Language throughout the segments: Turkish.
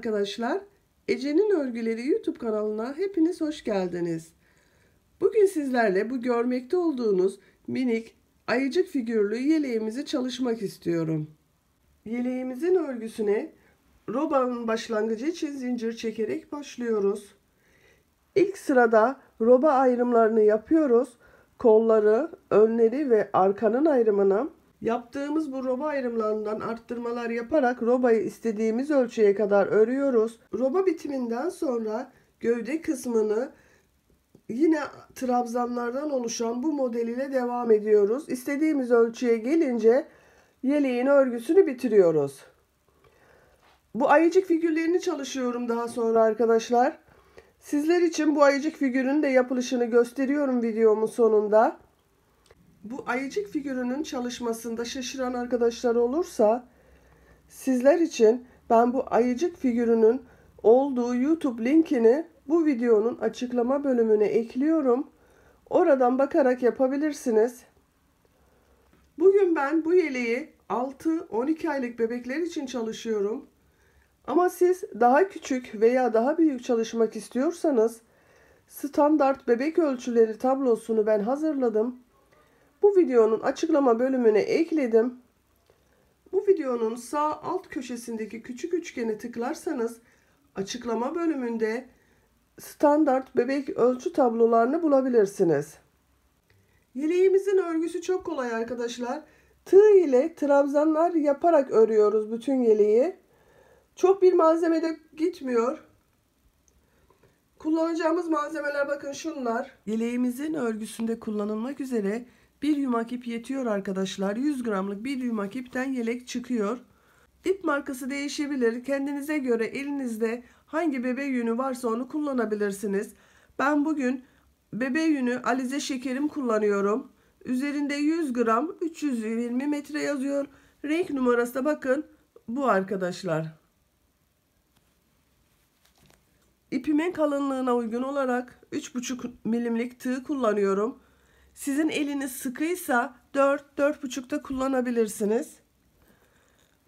arkadaşlar, Ece'nin Örgüleri YouTube kanalına hepiniz hoş geldiniz. Bugün sizlerle bu görmekte olduğunuz minik ayıcık figürlü yeleğimizi çalışmak istiyorum. Yeleğimizin örgüsüne robanın başlangıcı için zincir çekerek başlıyoruz. İlk sırada roba ayrımlarını yapıyoruz. Kolları, önleri ve arkanın ayrımını yaptığımız bu roba ayrımlarından arttırmalar yaparak robayı istediğimiz ölçüye kadar örüyoruz. Roba bitiminden sonra gövde kısmını yine trabzanlardan oluşan bu model ile devam ediyoruz. İstediğimiz ölçüye gelince yeleğin örgüsünü bitiriyoruz. Bu ayıcık figürlerini çalışıyorum daha sonra arkadaşlar. Sizler için bu ayıcık figürün de yapılışını gösteriyorum videomun sonunda. Bu ayıcık figürünün çalışmasında şaşıran arkadaşlar olursa sizler için ben bu ayıcık figürünün olduğu YouTube linkini bu videonun açıklama bölümüne ekliyorum. Oradan bakarak yapabilirsiniz. Bugün ben bu yeleği 6-12 aylık bebekler için çalışıyorum. Ama siz daha küçük veya daha büyük çalışmak istiyorsanız standart bebek ölçüleri tablosunu ben hazırladım. Bu videonun açıklama bölümüne ekledim. Bu videonun sağ alt köşesindeki küçük üçgene tıklarsanız açıklama bölümünde standart bebek ölçü tablolarını bulabilirsiniz. Yeleğimizin örgüsü çok kolay arkadaşlar. Tığ ile trabzanlar yaparak örüyoruz bütün yeleği. Çok bir malzeme de gitmiyor. Kullanacağımız malzemeler bakın şunlar. Yeleğimizin örgüsünde kullanılmak üzere bir yumak ip yetiyor arkadaşlar. 100 gramlık bir yumak ipten yelek çıkıyor. İp markası değişebilir. Kendinize göre elinizde hangi bebe yünü varsa onu kullanabilirsiniz. Ben bugün bebe yünü Alize Şekerim kullanıyorum. Üzerinde 100 gram 320 metre yazıyor. Renk numarası da bakın bu arkadaşlar. İpimin kalınlığına uygun olarak 3,5 milimlik tığ kullanıyorum. Sizin eliniz sıkıysa 4-4,5 da kullanabilirsiniz.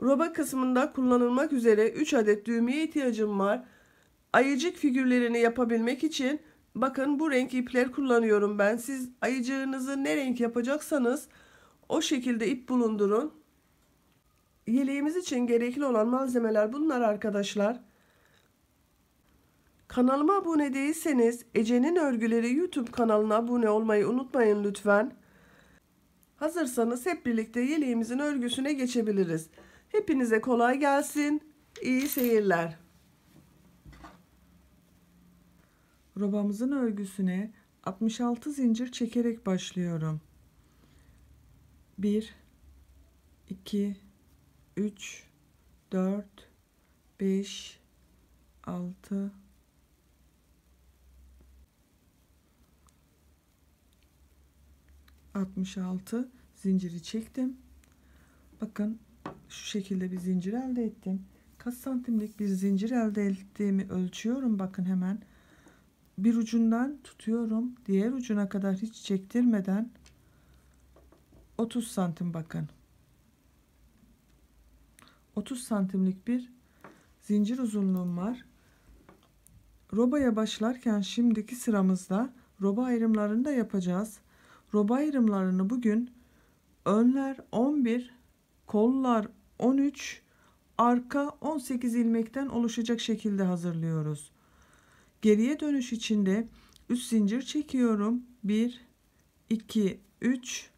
Roba kısmında kullanılmak üzere 3 adet düğmeye ihtiyacım var. Ayıcık figürlerini yapabilmek için bakın bu renk ipler kullanıyorum ben. Siz ayıcığınızı ne renk yapacaksanız o şekilde ip bulundurun. Yeleğimiz için gerekli olan malzemeler bunlar arkadaşlar. Kanalıma abone değilseniz Ece'nin Örgüleri YouTube kanalına abone olmayı unutmayın lütfen. Hazırsanız hep birlikte yeleğimizin örgüsüne geçebiliriz. Hepinize kolay gelsin. İyi seyirler. Robamızın örgüsüne 66 zincir çekerek başlıyorum. 1 2 3 4 5 6 66 zinciri çektim. Bakın şu şekilde bir zincir elde ettim. Kaç santimlik bir zincir elde ettiğimi ölçüyorum. Bakın hemen bir ucundan tutuyorum. Diğer ucuna kadar hiç çektirmeden 30 santim bakın. 30 santimlik bir zincir uzunluğum var. Robaya başlarken şimdiki sıramızda roba ayrımlarını da yapacağız. Roba ayrımlarını bugün önler 11, kollar 13, arka 18 ilmekten oluşacak şekilde hazırlıyoruz. Geriye dönüş içinde 3 zincir çekiyorum. 1 2 3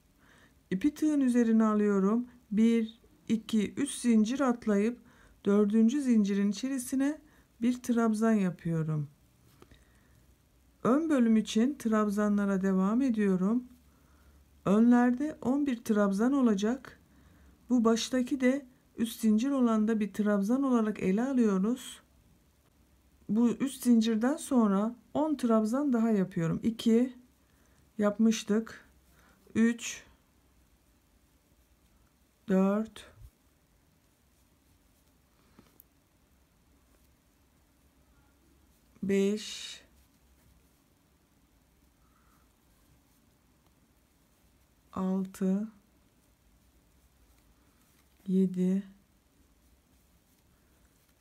ipi tığın üzerine alıyorum. 1 2 3 zincir atlayıp 4. zincirin içerisine bir trabzan yapıyorum. Ön bölüm için trabzanlara devam ediyorum. Önlerde 11 trabzan olacak. Bu baştaki de üst zincir olan da bir trabzan olarak ele alıyoruz. Bu üst zincirden sonra 10 trabzan daha yapıyorum. 2 yapmıştık. 3 4 5 6 7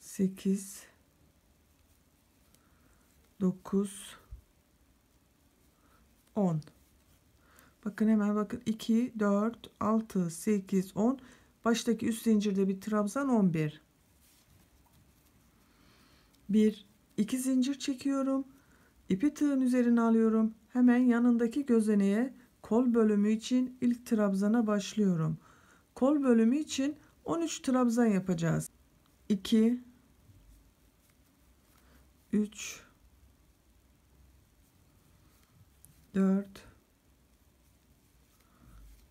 8 9, 10. Bakın hemen bakın 2, 4, 6, 8, 10. Baştaki üst zincirde bir trabzan 11. 1, 2 zincir çekiyorum. İpi tığın üzerine alıyorum. Hemen yanındaki gözeneğe kol bölümü için ilk trabzana başlıyorum. Kol bölümü için 13 trabzan yapacağız. 2, 3, 4,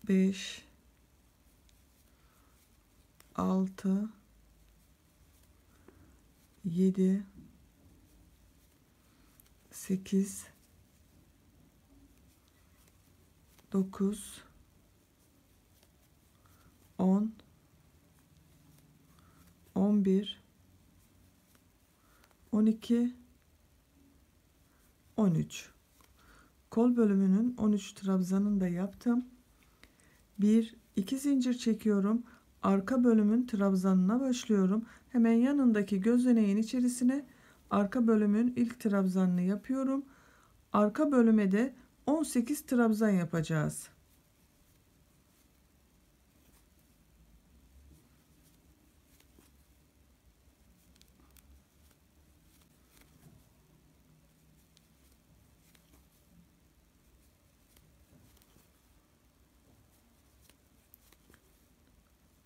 5, 6, 7, 8, 9, 10, 11, 12, 13. Kol bölümünün 13 trabzanını da yaptım. 1, 2 zincir çekiyorum. Arka bölümün trabzanına başlıyorum. Hemen yanındaki gözeneğin içerisine arka bölümün ilk trabzanını yapıyorum. Arka bölüme de 18 trabzan yapacağız.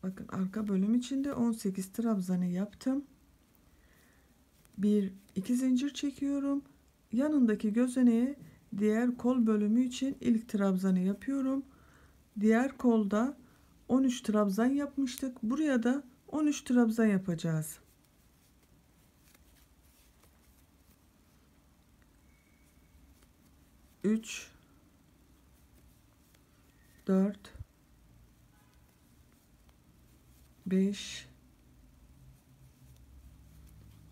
Bakın arka bölüm içinde 18 trabzanı yaptım. 1, 2 zincir çekiyorum. Yanındaki gözeneğe diğer kol bölümü için ilk trabzanı yapıyorum. Diğer kolda 13 trabzan yapmıştık. Buraya da 13 trabzan yapacağız. 3, 4, 5,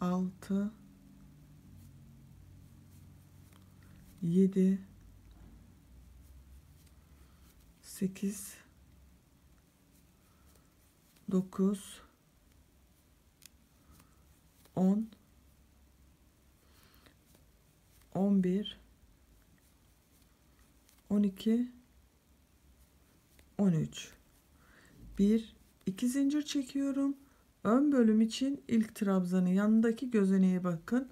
6, 7, 8, 9, 10, 11, 12, 13. 1, 2 zincir çekiyorum. Ön bölüm için ilk trabzanı yanındaki gözeneğe bakın.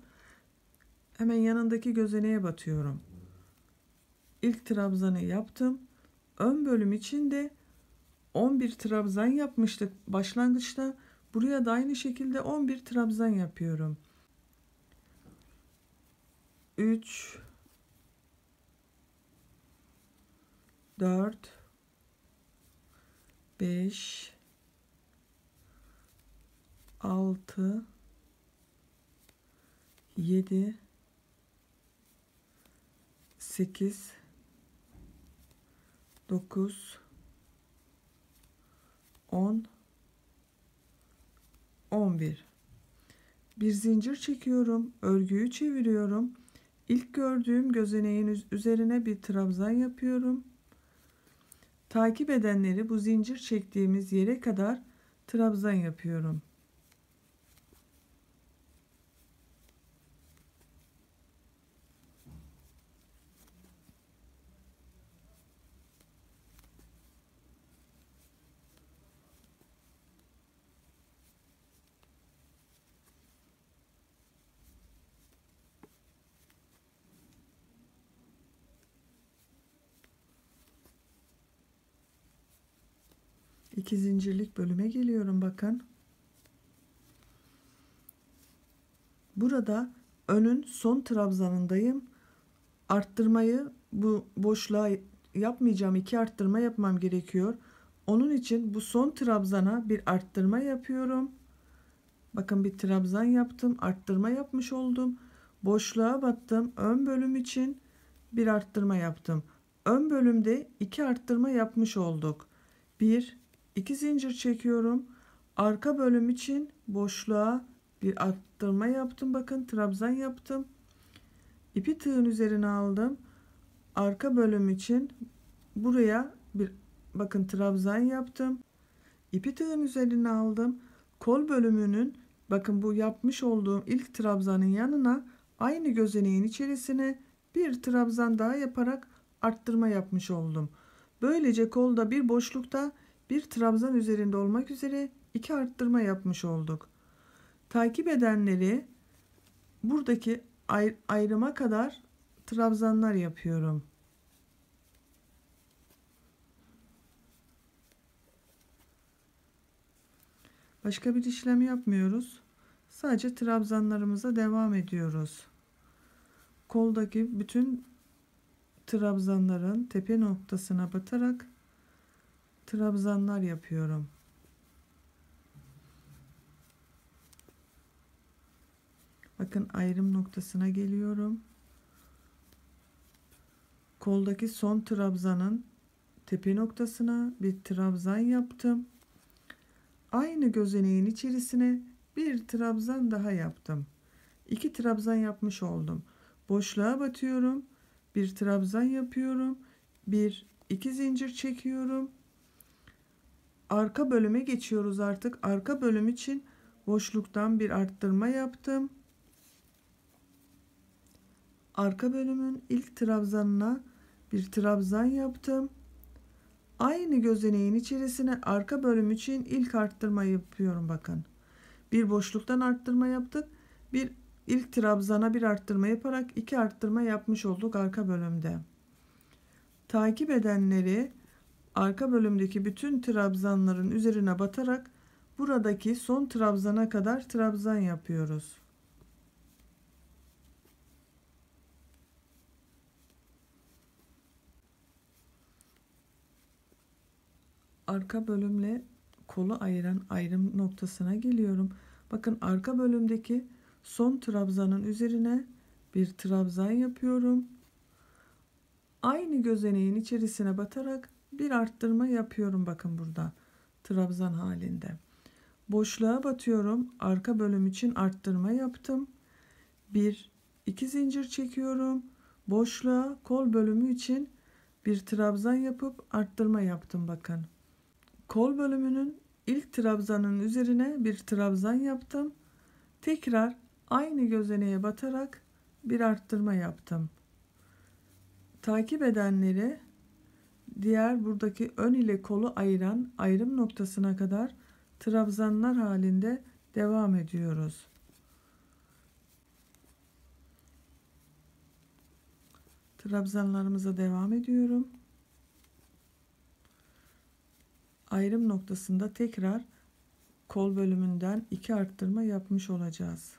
Hemen yanındaki gözeneğe batıyorum. İlk trabzanı yaptım. Ön bölüm için de 11 trabzan yapmıştık başlangıçta. Buraya da aynı şekilde 11 trabzan yapıyorum. 3, 4, 5, 6, 7, 8, 9, 10, 11. Bir zincir çekiyorum. Örgüyü çeviriyorum. İlk gördüğüm gözeneğin üzerine bir trabzan yapıyorum. Takip edenleri bu zincir çektiğimiz yere kadar trabzan yapıyorum. İki zincirlik bölüme geliyorum bakın. Burada önün son trabzanındayım. Arttırmayı bu boşluğa yapmayacağım. 2 arttırma yapmam gerekiyor. Onun için bu son trabzana bir arttırma yapıyorum. Bakın bir trabzan yaptım. Arttırma yapmış oldum. Boşluğa battım. Ön bölüm için bir arttırma yaptım. Ön bölümde 2 arttırma yapmış olduk. 1, 2 zincir çekiyorum. Arka bölüm için boşluğa bir arttırma yaptım. Bakın trabzan yaptım. İpi tığın üzerine aldım. Arka bölüm için buraya bir bakın trabzan yaptım. İpi tığın üzerine aldım. Kol bölümünün bakın bu yapmış olduğum ilk trabzanın yanına Aynı gözeneğin içerisine bir trabzan daha yaparak arttırma yapmış oldum. Böylece kolda bir boşlukta bir trabzan üzerinde olmak üzere 2 arttırma yapmış olduk. Takip edenleri buradaki ayrıma kadar trabzanlar yapıyorum. Başka bir işlem yapmıyoruz. Sadece trabzanlarımıza devam ediyoruz. Koldaki bütün trabzanların tepe noktasına batarak trabzanlar yapıyorum. Bakın ayrım noktasına geliyorum. Koldaki son trabzanın tepe noktasına bir trabzan yaptım. Aynı gözeneğin içerisine bir trabzan daha yaptım. 2 trabzan yapmış oldum. Boşluğa batıyorum. Bir trabzan yapıyorum. 2 zincir çekiyorum. Arka bölüme geçiyoruz artık. Arka bölüm için boşluktan bir arttırma yaptım. Arka bölümün ilk trabzanına bir trabzan yaptım. Aynı gözeneğin içerisine arka bölüm için ilk arttırma yapıyorum bakın. Bir boşluktan arttırma yaptık. Bir ilk trabzana bir arttırma yaparak 2 arttırma yapmış olduk arka bölümde. Takip edenleri arka bölümdeki bütün trabzanların üzerine batarak buradaki son trabzana kadar trabzan yapıyoruz. Arka bölümle kolu ayıran ayrım noktasına geliyorum. Bakın arka bölümdeki son trabzanın üzerine bir trabzan yapıyorum. Aynı gözeneğin içerisine batarak bir arttırma yapıyorum bakın burada trabzan halinde. Boşluğa batıyorum. Arka bölüm için arttırma yaptım. 2 zincir çekiyorum. Boşluğa kol bölümü için bir trabzan yapıp arttırma yaptım bakın. Kol bölümünün ilk trabzanın üzerine bir trabzan yaptım. Tekrar aynı gözeneğe batarak bir arttırma yaptım. Takip edenleri diğer buradaki ön ile kolu ayıran ayrım noktasına kadar trabzanlar halinde devam ediyoruz. Trabzanlarımıza devam ediyorum. Ayrım noktasında tekrar kol bölümünden 2 arttırma yapmış olacağız.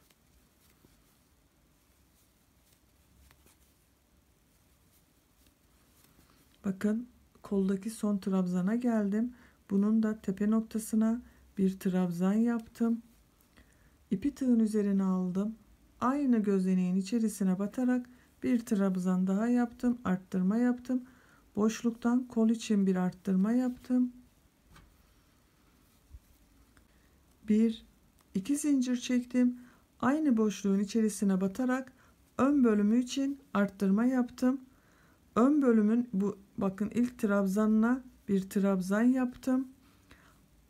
Bakın koldaki son trabzana geldim. Bunun da tepe noktasına bir trabzan yaptım. İpi tığın üzerine aldım. Aynı gözeneğin içerisine batarak bir trabzan daha yaptım. Arttırma yaptım. Boşluktan kol için bir arttırma yaptım. 2 zincir çektim. Aynı boşluğun içerisine batarak ön bölümü için arttırma yaptım. Ön bölümün bu bakın ilk trabzanına bir trabzan yaptım.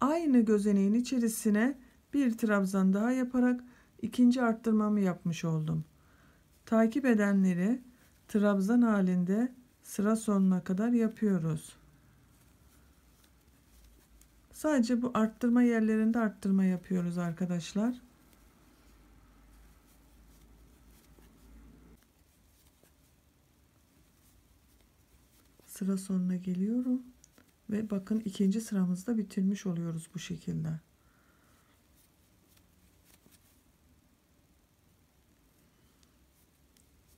Aynı gözeneğin içerisine bir trabzan daha yaparak ikinci arttırmamı yapmış oldum. Takip edenleri trabzan halinde sıra sonuna kadar yapıyoruz. Sadece bu arttırma yerlerinde arttırma yapıyoruz arkadaşlar. Sıra sonuna geliyorum ve bakın ikinci sıramızda bitirmiş oluyoruz bu şekilde.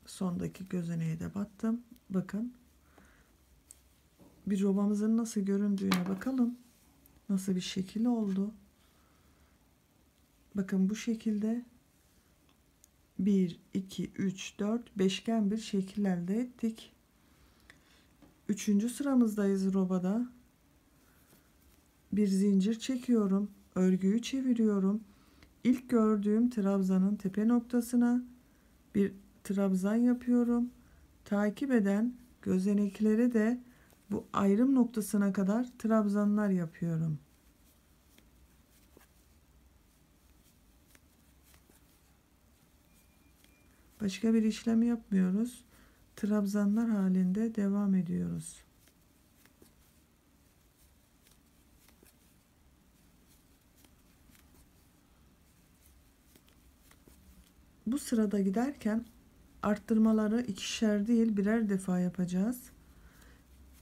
Sondaki gözeneğe de battım. Bakın bir robamızın nasıl göründüğüne bakalım. Nasıl bir şekil oldu. Bakın bu şekilde 1, 2, 3, 4 beşgen bir şekil elde ettik. Üçüncü sıramızdayız robada. Bir zincir çekiyorum. Örgüyü çeviriyorum. İlk gördüğüm trabzanın tepe noktasına bir trabzan yapıyorum. Takip eden gözeneklere de bu ayrım noktasına kadar trabzanlar yapıyorum. Başka bir işlem yapmıyoruz. Trabzanlar halinde devam ediyoruz. Bu sırada giderken arttırmaları ikişer değil birer defa yapacağız.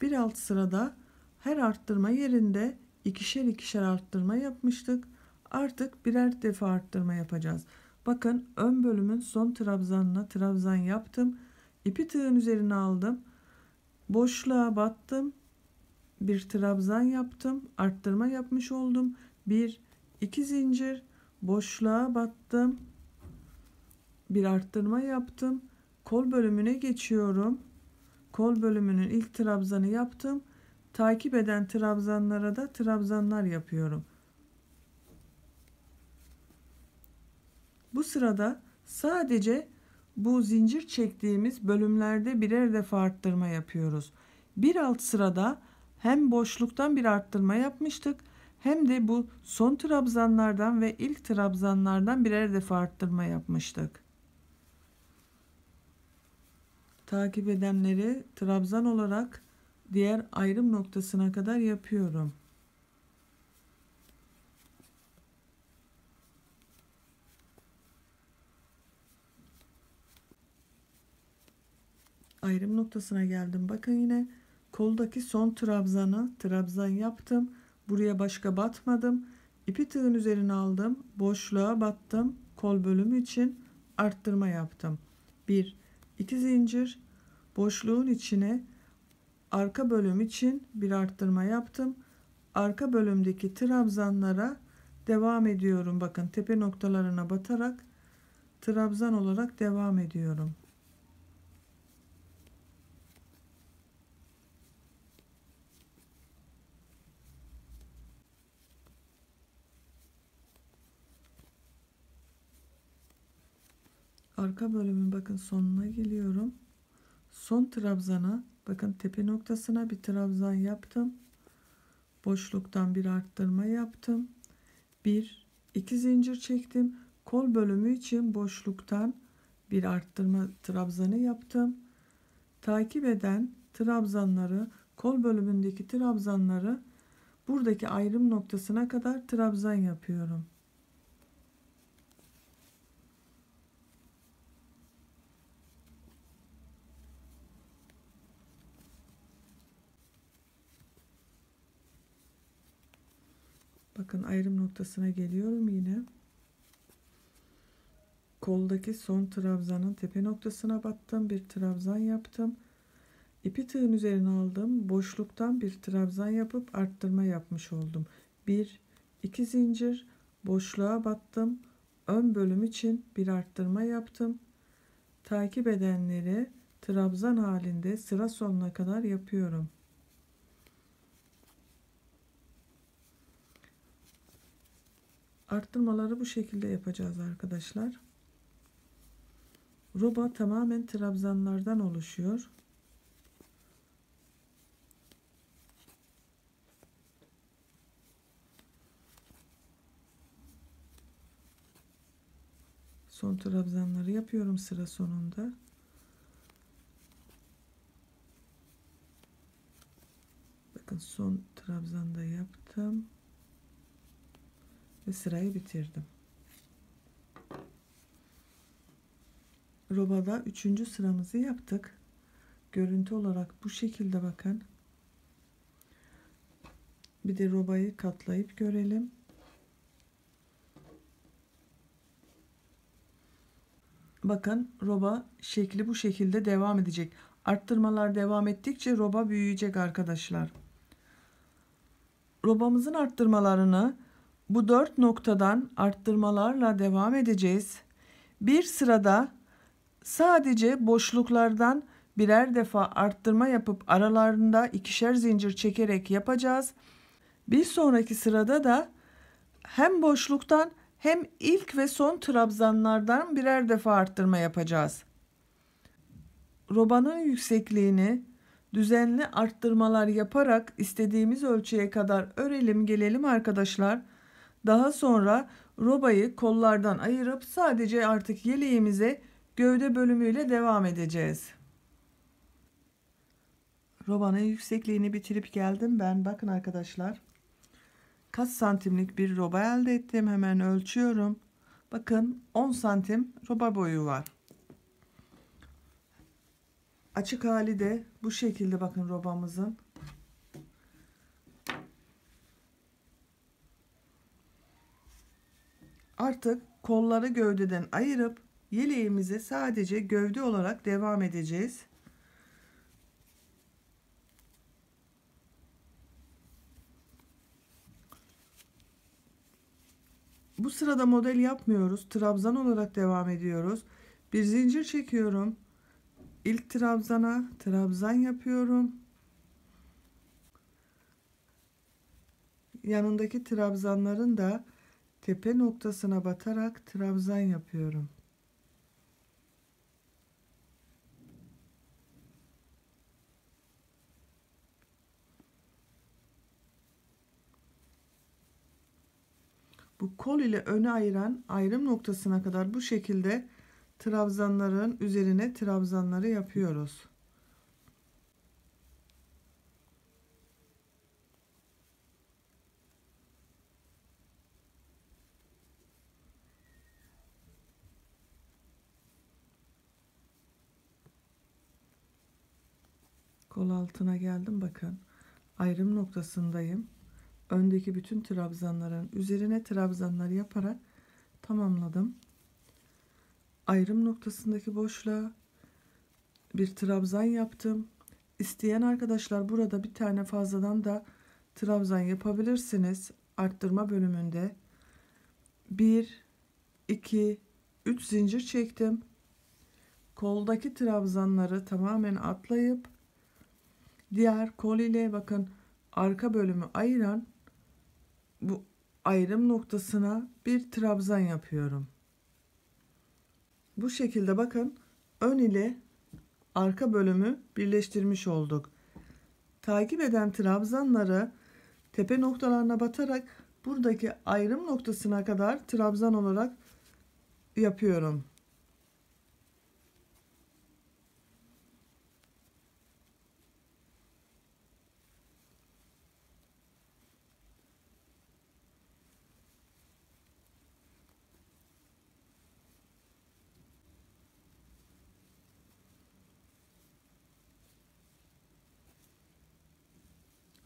Bir alt sırada her arttırma yerinde ikişer ikişer arttırma yapmıştık. Artık birer defa arttırma yapacağız. Bakın ön bölümün son trabzanına trabzan yaptım. İpi tığın üzerine aldım. Boşluğa battım. Bir trabzan yaptım. Arttırma yapmış oldum. 1 2 zincir boşluğa battım. Bir arttırma yaptım. Kol bölümüne geçiyorum. Kol bölümünün ilk trabzanı yaptım. Takip eden trabzanlara da trabzanlar yapıyorum. Bu sırada sadece bu zincir çektiğimiz bölümlerde birer defa arttırma yapıyoruz. Bir alt sırada hem boşluktan bir arttırma yapmıştık hem de bu son trabzanlardan ve ilk trabzanlardan birer defa arttırma yapmıştık. Takip edenleri trabzan olarak diğer ayrım noktasına kadar yapıyorum. Ayrım noktasına geldim. Bakın yine koldaki son trabzanı trabzan yaptım. Buraya başka batmadım. İpi tığın üzerine aldım. Boşluğa battım. Kol bölümü için arttırma yaptım. 1 2 zincir boşluğun içine arka bölüm için bir arttırma yaptım. Arka bölümdeki trabzanlara devam ediyorum. Bakın tepe noktalarına batarak trabzan olarak devam ediyorum. Arka bölümün bakın sonuna geliyorum. Son trabzana bakın tepe noktasına bir trabzan yaptım. Boşluktan bir arttırma yaptım. 1 2 zincir çektim. Kol bölümü için boşluktan bir arttırma trabzanı yaptım. Takip eden trabzanları, kol bölümündeki trabzanları buradaki ayrım noktasına kadar trabzan yapıyorum. Bakın ayrım noktasına geliyorum yine. Koldaki son trabzanın tepe noktasına battım. Bir trabzan yaptım. İpi tığın üzerine aldım. Boşluktan bir trabzan yapıp arttırma yapmış oldum. 1 2 zincir boşluğa battım. Ön bölüm için bir arttırma yaptım. Takip edenleri trabzan halinde sıra sonuna kadar yapıyorum. Arttırmaları bu şekilde yapacağız arkadaşlar. Roba tamamen trabzanlardan oluşuyor. Son trabzanları yapıyorum sıra sonunda. Bakın son trabzanda yaptım ve sırayı bitirdim. Robada 3. sıramızı yaptık. Görüntü olarak bu şekilde bakın. Bir de robayı katlayıp görelim. Bakın roba şekli bu şekilde devam edecek. Arttırmalar devam ettikçe roba büyüyecek arkadaşlar. Robamızın arttırmalarını bu 4 noktadan arttırmalarla devam edeceğiz. Bir sırada sadece boşluklardan birer defa arttırma yapıp aralarında ikişer zincir çekerek yapacağız. Bir sonraki sırada da hem boşluktan hem ilk ve son trabzanlardan birer defa arttırma yapacağız. Robanın yüksekliğini düzenli arttırmalar yaparak istediğimiz ölçüye kadar örelim gelelim arkadaşlar. Daha sonra robayı kollardan ayırıp sadece artık yeleğimize gövde bölümüyle devam edeceğiz. Robanın yüksekliğini bitirip geldim ben. Bakın arkadaşlar. Kaç santimlik bir roba elde ettim. Hemen ölçüyorum. Bakın 10 santim roba boyu var. Açık hali de bu şekilde bakın robamızın. Artık kolları gövdeden ayırıp yeleğimizi sadece gövde olarak devam edeceğiz. Bu sırada model yapmıyoruz. Trabzan olarak devam ediyoruz. Bir zincir çekiyorum. İlk trabzana trabzan yapıyorum. Yanındaki trabzanların da tepe noktasına batarak trabzan yapıyorum. Bu kol ile önü ayıran ayrım noktasına kadar bu şekilde trabzanların üzerine trabzanları yapıyoruz. Kol altına geldim, bakın ayrım noktasındayım. Öndeki bütün trabzanların üzerine trabzanlar yaparak tamamladım. Ayrım noktasındaki boşluğa bir trabzan yaptım. İsteyen arkadaşlar burada bir tane fazladan da trabzan yapabilirsiniz. Arttırma bölümünde 1 2 3 zincir çektim. Koldaki trabzanları tamamen atlayıp diğer kol ile bakın arka bölümü ayıran bu ayrım noktasına bir trabzan yapıyorum. Bu şekilde bakın ön ile arka bölümü birleştirmiş olduk. Takip eden trabzanları tepe noktalarına batarak buradaki ayrım noktasına kadar trabzan olarak yapıyorum.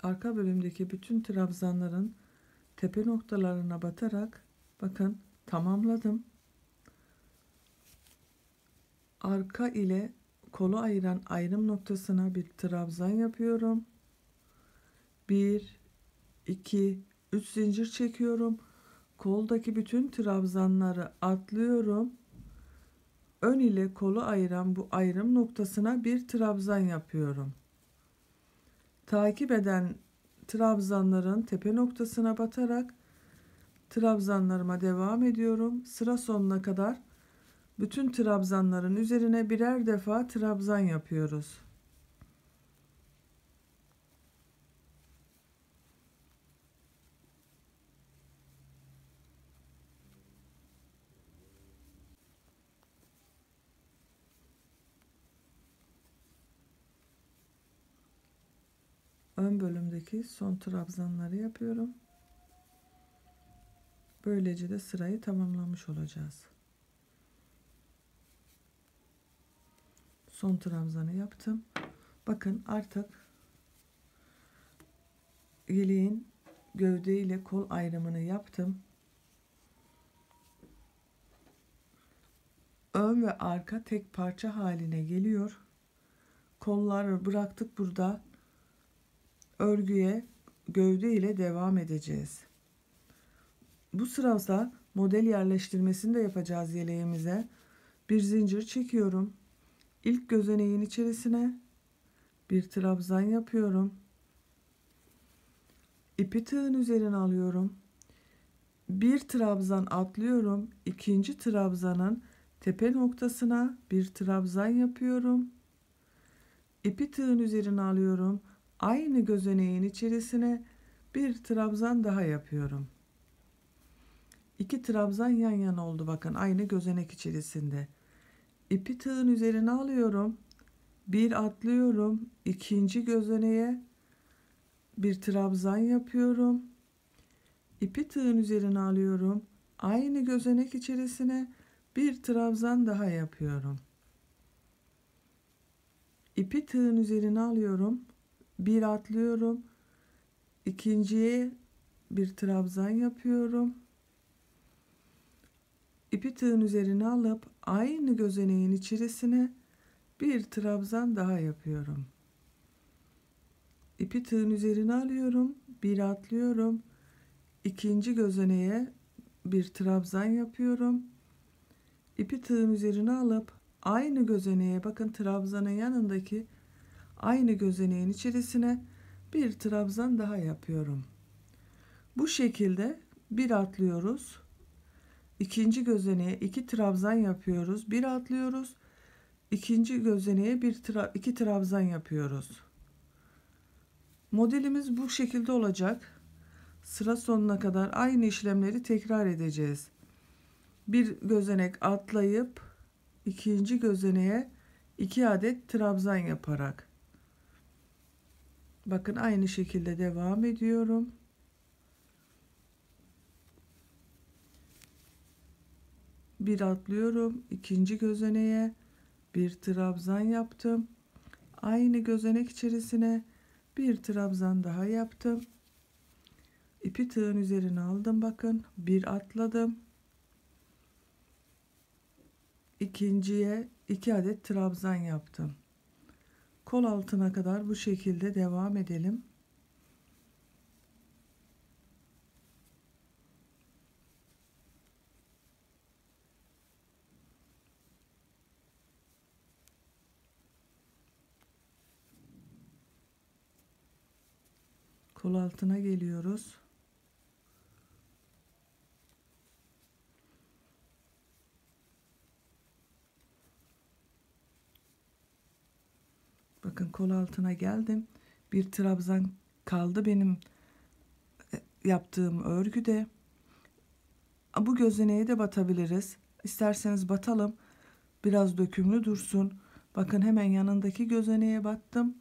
Arka bölümdeki bütün trabzanların tepe noktalarına batarak bakın tamamladım. Arka ile kolu ayıran ayrım noktasına bir trabzan yapıyorum. 1 2 3 zincir çekiyorum. Koldaki bütün trabzanları atlıyorum. Ön ile kolu ayıran bu ayrım noktasına bir trabzan yapıyorum. Takip eden trabzanların tepe noktasına batarak trabzanlarıma devam ediyorum. Sıra sonuna kadar bütün trabzanların üzerine birer defa trabzan yapıyoruz. Ön bölümdeki son trabzanları yapıyorum. Böylece de sırayı tamamlamış olacağız. Son trabzanı yaptım. Bakın artık yeleğin gövde ile kol ayrımını yaptım. Ön ve arka tek parça haline geliyor. Kolları bıraktık burada. Örgüye gövde ile devam edeceğiz. Bu sırada model yerleştirmesini de yapacağız yeleğimize. Bir zincir çekiyorum. İlk gözeneğin içerisine bir trabzan yapıyorum. İpi tığın üzerine alıyorum. Bir trabzan atlıyorum. İkinci trabzanın tepe noktasına bir trabzan yapıyorum. İpi tığın üzerine alıyorum. Aynı gözeneğin içerisine bir trabzan daha yapıyorum. İki trabzan yan yana oldu bakın aynı gözenek içerisinde. İpi tığın üzerine alıyorum. Bir atlıyorum. İkinci gözeneğe bir trabzan yapıyorum. İpi tığın üzerine alıyorum. Aynı gözenek içerisine bir trabzan daha yapıyorum. İpi tığın üzerine alıyorum. Bir atlıyorum. İkinciye bir trabzan yapıyorum. İpi tığın üzerine alıp aynı gözeneğin içerisine bir trabzan daha yapıyorum. İpi tığın üzerine alıyorum. Bir atlıyorum. İkinci gözeneğe bir trabzan yapıyorum. İpi tığın üzerine alıp aynı gözeneğe, bakın trabzanın yanındaki aynı gözeneğin içerisine bir trabzan daha yapıyorum. Bu şekilde bir atlıyoruz. İkinci gözeneğe iki trabzan yapıyoruz. Bir atlıyoruz. İkinci gözeneğe iki trabzan yapıyoruz. Modelimiz bu şekilde olacak. Sıra sonuna kadar aynı işlemleri tekrar edeceğiz. Bir gözenek atlayıp ikinci gözeneğe 2 adet trabzan yaparak. Bakın aynı şekilde devam ediyorum. Bir atlıyorum, ikinci gözeneğe bir trabzan yaptım. Aynı gözenek içerisine bir trabzan daha yaptım. İpi tığın üzerine aldım, bakın bir atladım. İkinciye 2 adet trabzan yaptım. Kol altına kadar bu şekilde devam edelim. Kol altına geliyoruz. Bakın kol altına geldim. Bir trabzan kaldı benim yaptığım örgüde. Bu gözeneğe de batabiliriz. İsterseniz batalım. Biraz dökümlü dursun. Bakın hemen yanındaki gözeneğe battım.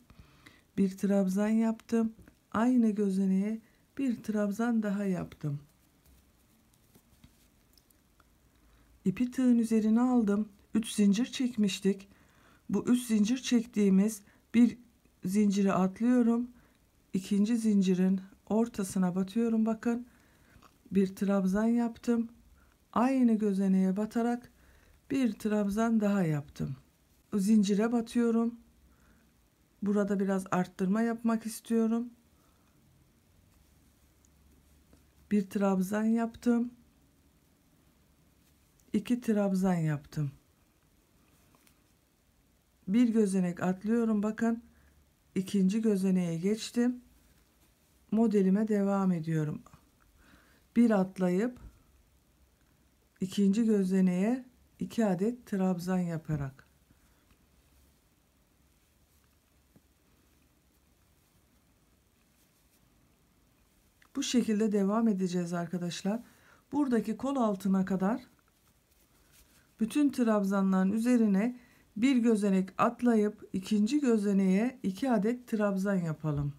Bir trabzan yaptım. Aynı gözeneğe bir trabzan daha yaptım. İpi tığın üzerine aldım. 3 zincir çekmiştik. Bu 3 zincir çektiğimiz bir zinciri atlıyorum. İkinci zincirin ortasına batıyorum, bakın. Bir trabzan yaptım. Aynı gözeneğe batarak bir trabzan daha yaptım. O zincire batıyorum. Burada biraz arttırma yapmak istiyorum. Bir trabzan yaptım. 2 trabzan yaptım. Bir gözenek atlıyorum, bakın. İkinci gözeneğe geçtim. Modelime devam ediyorum. Bir atlayıp ikinci gözeneğe 2 adet trabzan yaparak. Bu şekilde devam edeceğiz arkadaşlar. Buradaki kol altına kadar bütün trabzanların üzerine bir gözenek atlayıp ikinci gözeneğe 2 adet trabzan yapalım.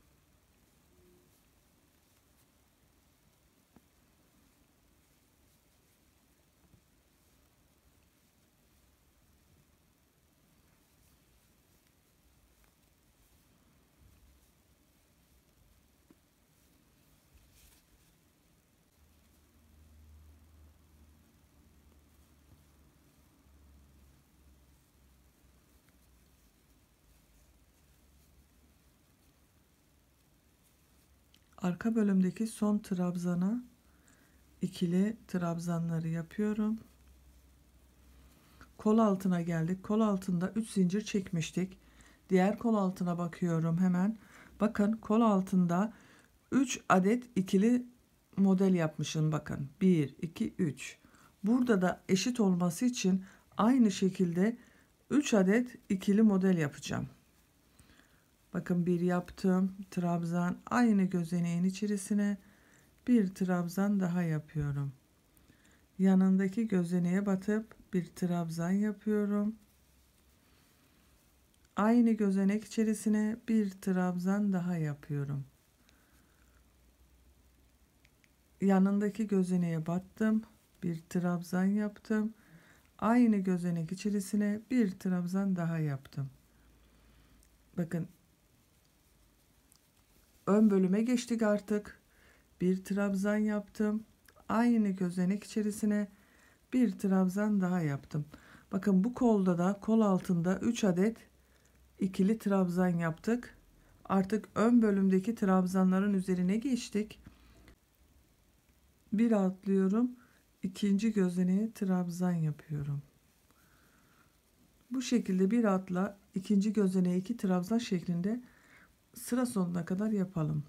Arka bölümdeki son trabzana ikili trabzanları yapıyorum. Kol altına geldik. Kol altında 3 zincir çekmiştik. Diğer kol altına bakıyorum hemen. Bakın kol altında 3 adet ikili model yapmışım, bakın. 1 2 3. Burada da eşit olması için aynı şekilde 3 adet ikili model yapacağım. Bakın bir yaptım. Trabzan, aynı gözeneğin içerisine bir trabzan daha yapıyorum. Yanındaki gözeneğe batıp bir trabzan yapıyorum. Aynı gözenek içerisine bir trabzan daha yapıyorum. Yanındaki gözeneğe battım. Bir trabzan yaptım. Aynı gözenek içerisine bir trabzan daha yaptım. Bakın, ön bölüme geçtik artık. Bir trabzan yaptım. Aynı gözenek içerisine bir trabzan daha yaptım. Bakın, bu kolda da kol altında 3 adet ikili trabzan yaptık. Artık ön bölümdeki trabzanların üzerine geçtik. Bir atlıyorum. İkinci gözeneğe trabzan yapıyorum. Bu şekilde bir atla ikinci gözeneğe 2 trabzan şeklinde sıra sonuna kadar yapalım.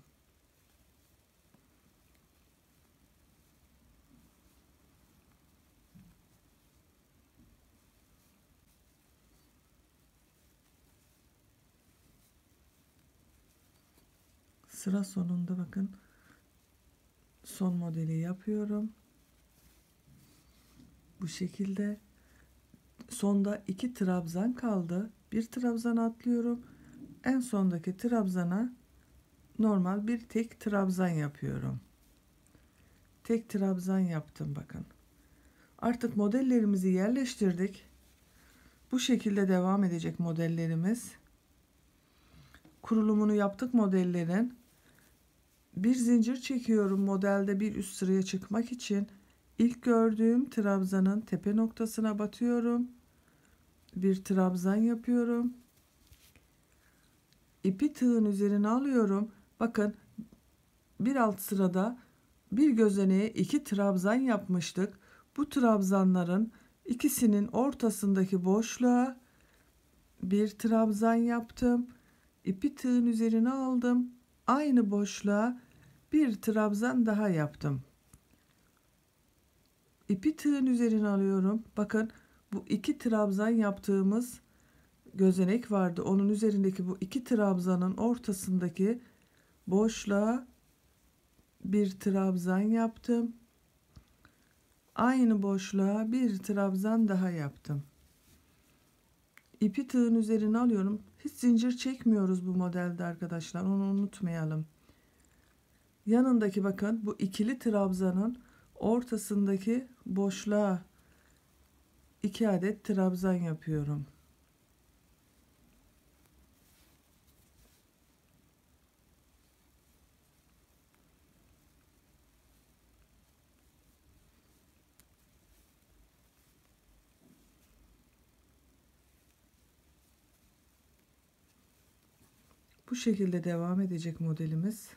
Sıra sonunda bakın, son modeli yapıyorum. Bu şekilde sonda 2 trabzan kaldı. Bir trabzan atlıyorum. En sondaki trabzana normal bir tek trabzan yapıyorum. Tek trabzan yaptım bakın. Artık modellerimizi yerleştirdik. Bu şekilde devam edecek modellerimiz. Kurulumunu yaptık modellerin. Bir zincir çekiyorum modelde bir üst sıraya çıkmak için. İlk gördüğüm trabzanın tepe noktasına batıyorum. Bir trabzan yapıyorum. İpi tığın üzerine alıyorum. Bakın, bir alt sırada bir gözeneğe 2 trabzan yapmıştık. Bu trabzanların ikisinin ortasındaki boşluğa bir trabzan yaptım. İpi tığın üzerine aldım. Aynı boşluğa bir trabzan daha yaptım. İpi tığın üzerine alıyorum. Bakın, bu 2 trabzan yaptığımız gözenek vardı. Onun üzerindeki bu 2 trabzanın ortasındaki boşluğa bir trabzan yaptım. Aynı boşluğa bir trabzan daha yaptım. İpi tığın üzerine alıyorum. Hiç zincir çekmiyoruz bu modelde arkadaşlar. Onu unutmayalım. Yanındaki bakın, bu ikili trabzanın ortasındaki boşluğa 2 adet trabzan yapıyorum. Bu şekilde devam edecek modelimiz.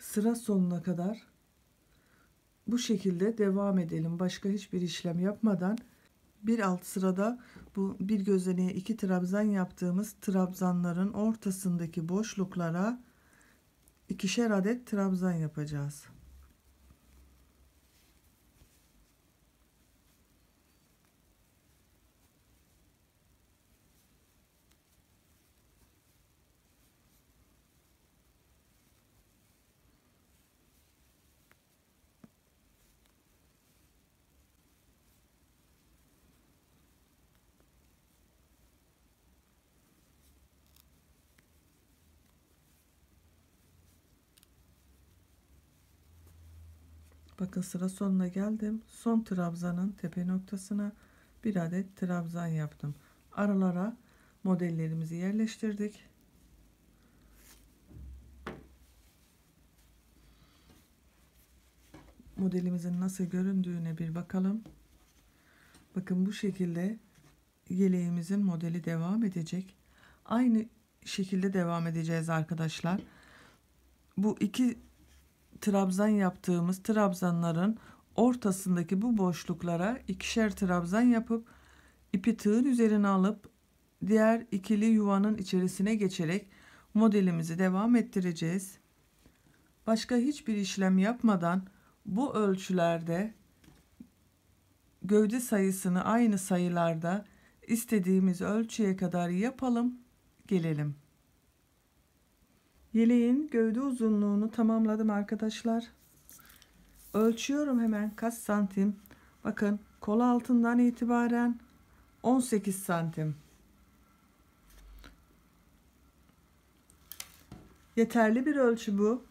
Sıra sonuna kadar bu şekilde devam edelim. Başka hiçbir işlem yapmadan bir alt sırada bu bir gözeneğe 2 trabzan yaptığımız trabzanların ortasındaki boşluklara 2'şer adet trabzan yapacağız. Bakın, sıra sonuna geldim. Son trabzanın tepe noktasına bir adet trabzan yaptım. Aralara modellerimizi yerleştirdik. Modelimizin nasıl göründüğüne bir bakalım. Bakın, bu şekilde yeleğimizin modeli devam edecek. Aynı şekilde devam edeceğiz arkadaşlar. Bu 2 trabzan yaptığımız trabzanların ortasındaki bu boşluklara 2'şer trabzan yapıp ipi tığın üzerine alıp diğer ikili yuvanın içerisine geçerek modelimizi devam ettireceğiz. Başka hiçbir işlem yapmadan bu ölçülerde gövde sayısını aynı sayılarda istediğimiz ölçüye kadar yapalım, gelelim. Yeleğin gövde uzunluğunu tamamladım arkadaşlar. Ölçüyorum hemen kaç santim. Bakın, kol altından itibaren 18 santim. Yeterli bir ölçü bu.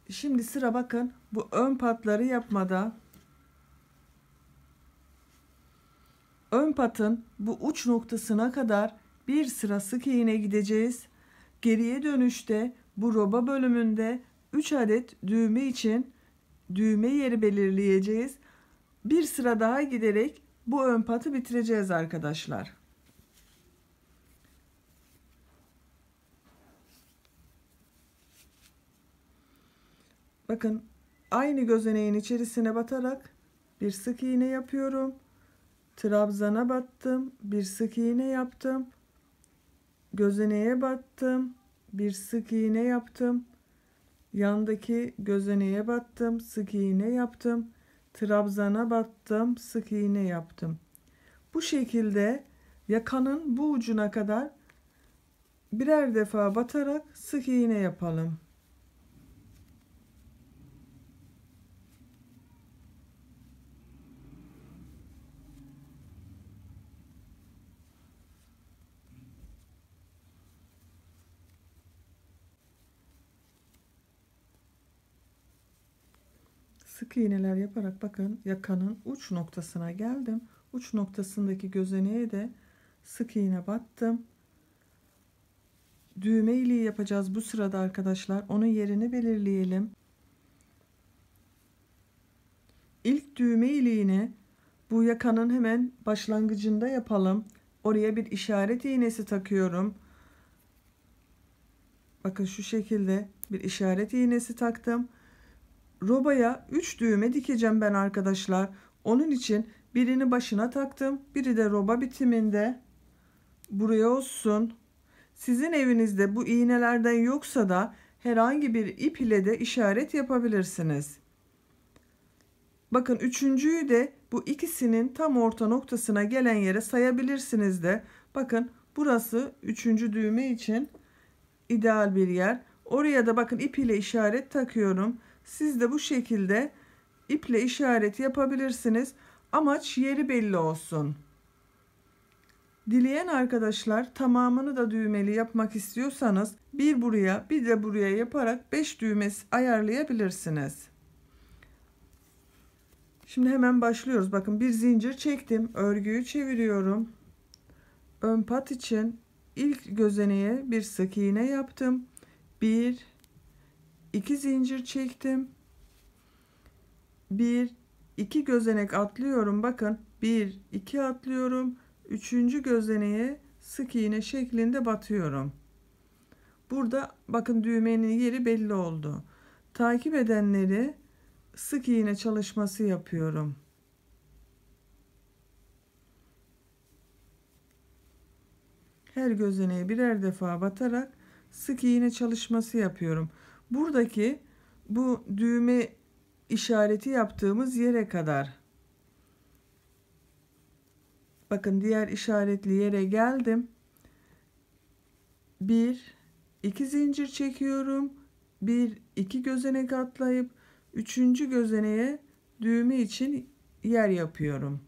Şimdi sıra bakın bu ön patları yapmada. Ön patın bu uç noktasına kadar bir sıra sık iğne gideceğiz. Geriye dönüşte bu roba bölümünde 3 adet düğme için düğme yeri belirleyeceğiz. Bir sıra daha giderek bu ön patı bitireceğiz arkadaşlar. Bakın aynı gözeneğin içerisine batarak bir sık iğne yapıyorum. Trabzana battım, bir sık iğne yaptım. Gözeneğe battım, bir sık iğne yaptım. Yandaki gözeneğe battım, sık iğne yaptım. Trabzana battım, sık iğne yaptım. Bu şekilde yakanın bu ucuna kadar birer defa batarak sık iğne yapalım. Sık iğneler yaparak bakın yakanın uç noktasına geldim. Uç noktasındaki gözeneğe de sık iğne battım. Düğme iliği yapacağız bu sırada arkadaşlar. Onun yerini belirleyelim. İlk düğme iliğini bu yakanın hemen başlangıcında yapalım. Oraya bir işaret iğnesi takıyorum. Bakın şu şekilde bir işaret iğnesi taktım. Robaya 3 düğme dikeceğim ben arkadaşlar. Onun için birini başına taktım. Biri de roba bitiminde. Buraya olsun. Sizin evinizde bu iğnelerden yoksa da herhangi bir ip ile de işaret yapabilirsiniz. Bakın üçüncüyü de bu ikisinin tam orta noktasına gelen yere sayabilirsiniz de. Bakın burası üçüncü düğme için ideal bir yer. Oraya da bakın ip ile işaret takıyorum. Siz de bu şekilde iple işaret yapabilirsiniz. Amaç yeri belli olsun. Dileyen arkadaşlar tamamını da düğmeli yapmak istiyorsanız bir buraya bir de buraya yaparak 5 düğme ayarlayabilirsiniz. Şimdi hemen başlıyoruz. Bakın bir zincir çektim. Örgüyü çeviriyorum. Ön pat için ilk gözeneğe bir sık iğne yaptım. 1 2 zincir çektim. 1 2 gözenek atlıyorum. Bakın 1 2 atlıyorum. Üçüncü gözeneğe sık iğne şeklinde batıyorum. Burada bakın düğmenin yeri belli oldu. Takip edenleri sık iğne çalışması yapıyorum. Her gözeneğe birer defa batarak sık iğne çalışması yapıyorum. Buradaki bu düğme işareti yaptığımız yere kadar. Bakın diğer işaretli yere geldim. 1 2 zincir çekiyorum. 1 2 gözenek atlayıp üçüncü gözeneğe düğme için yer yapıyorum.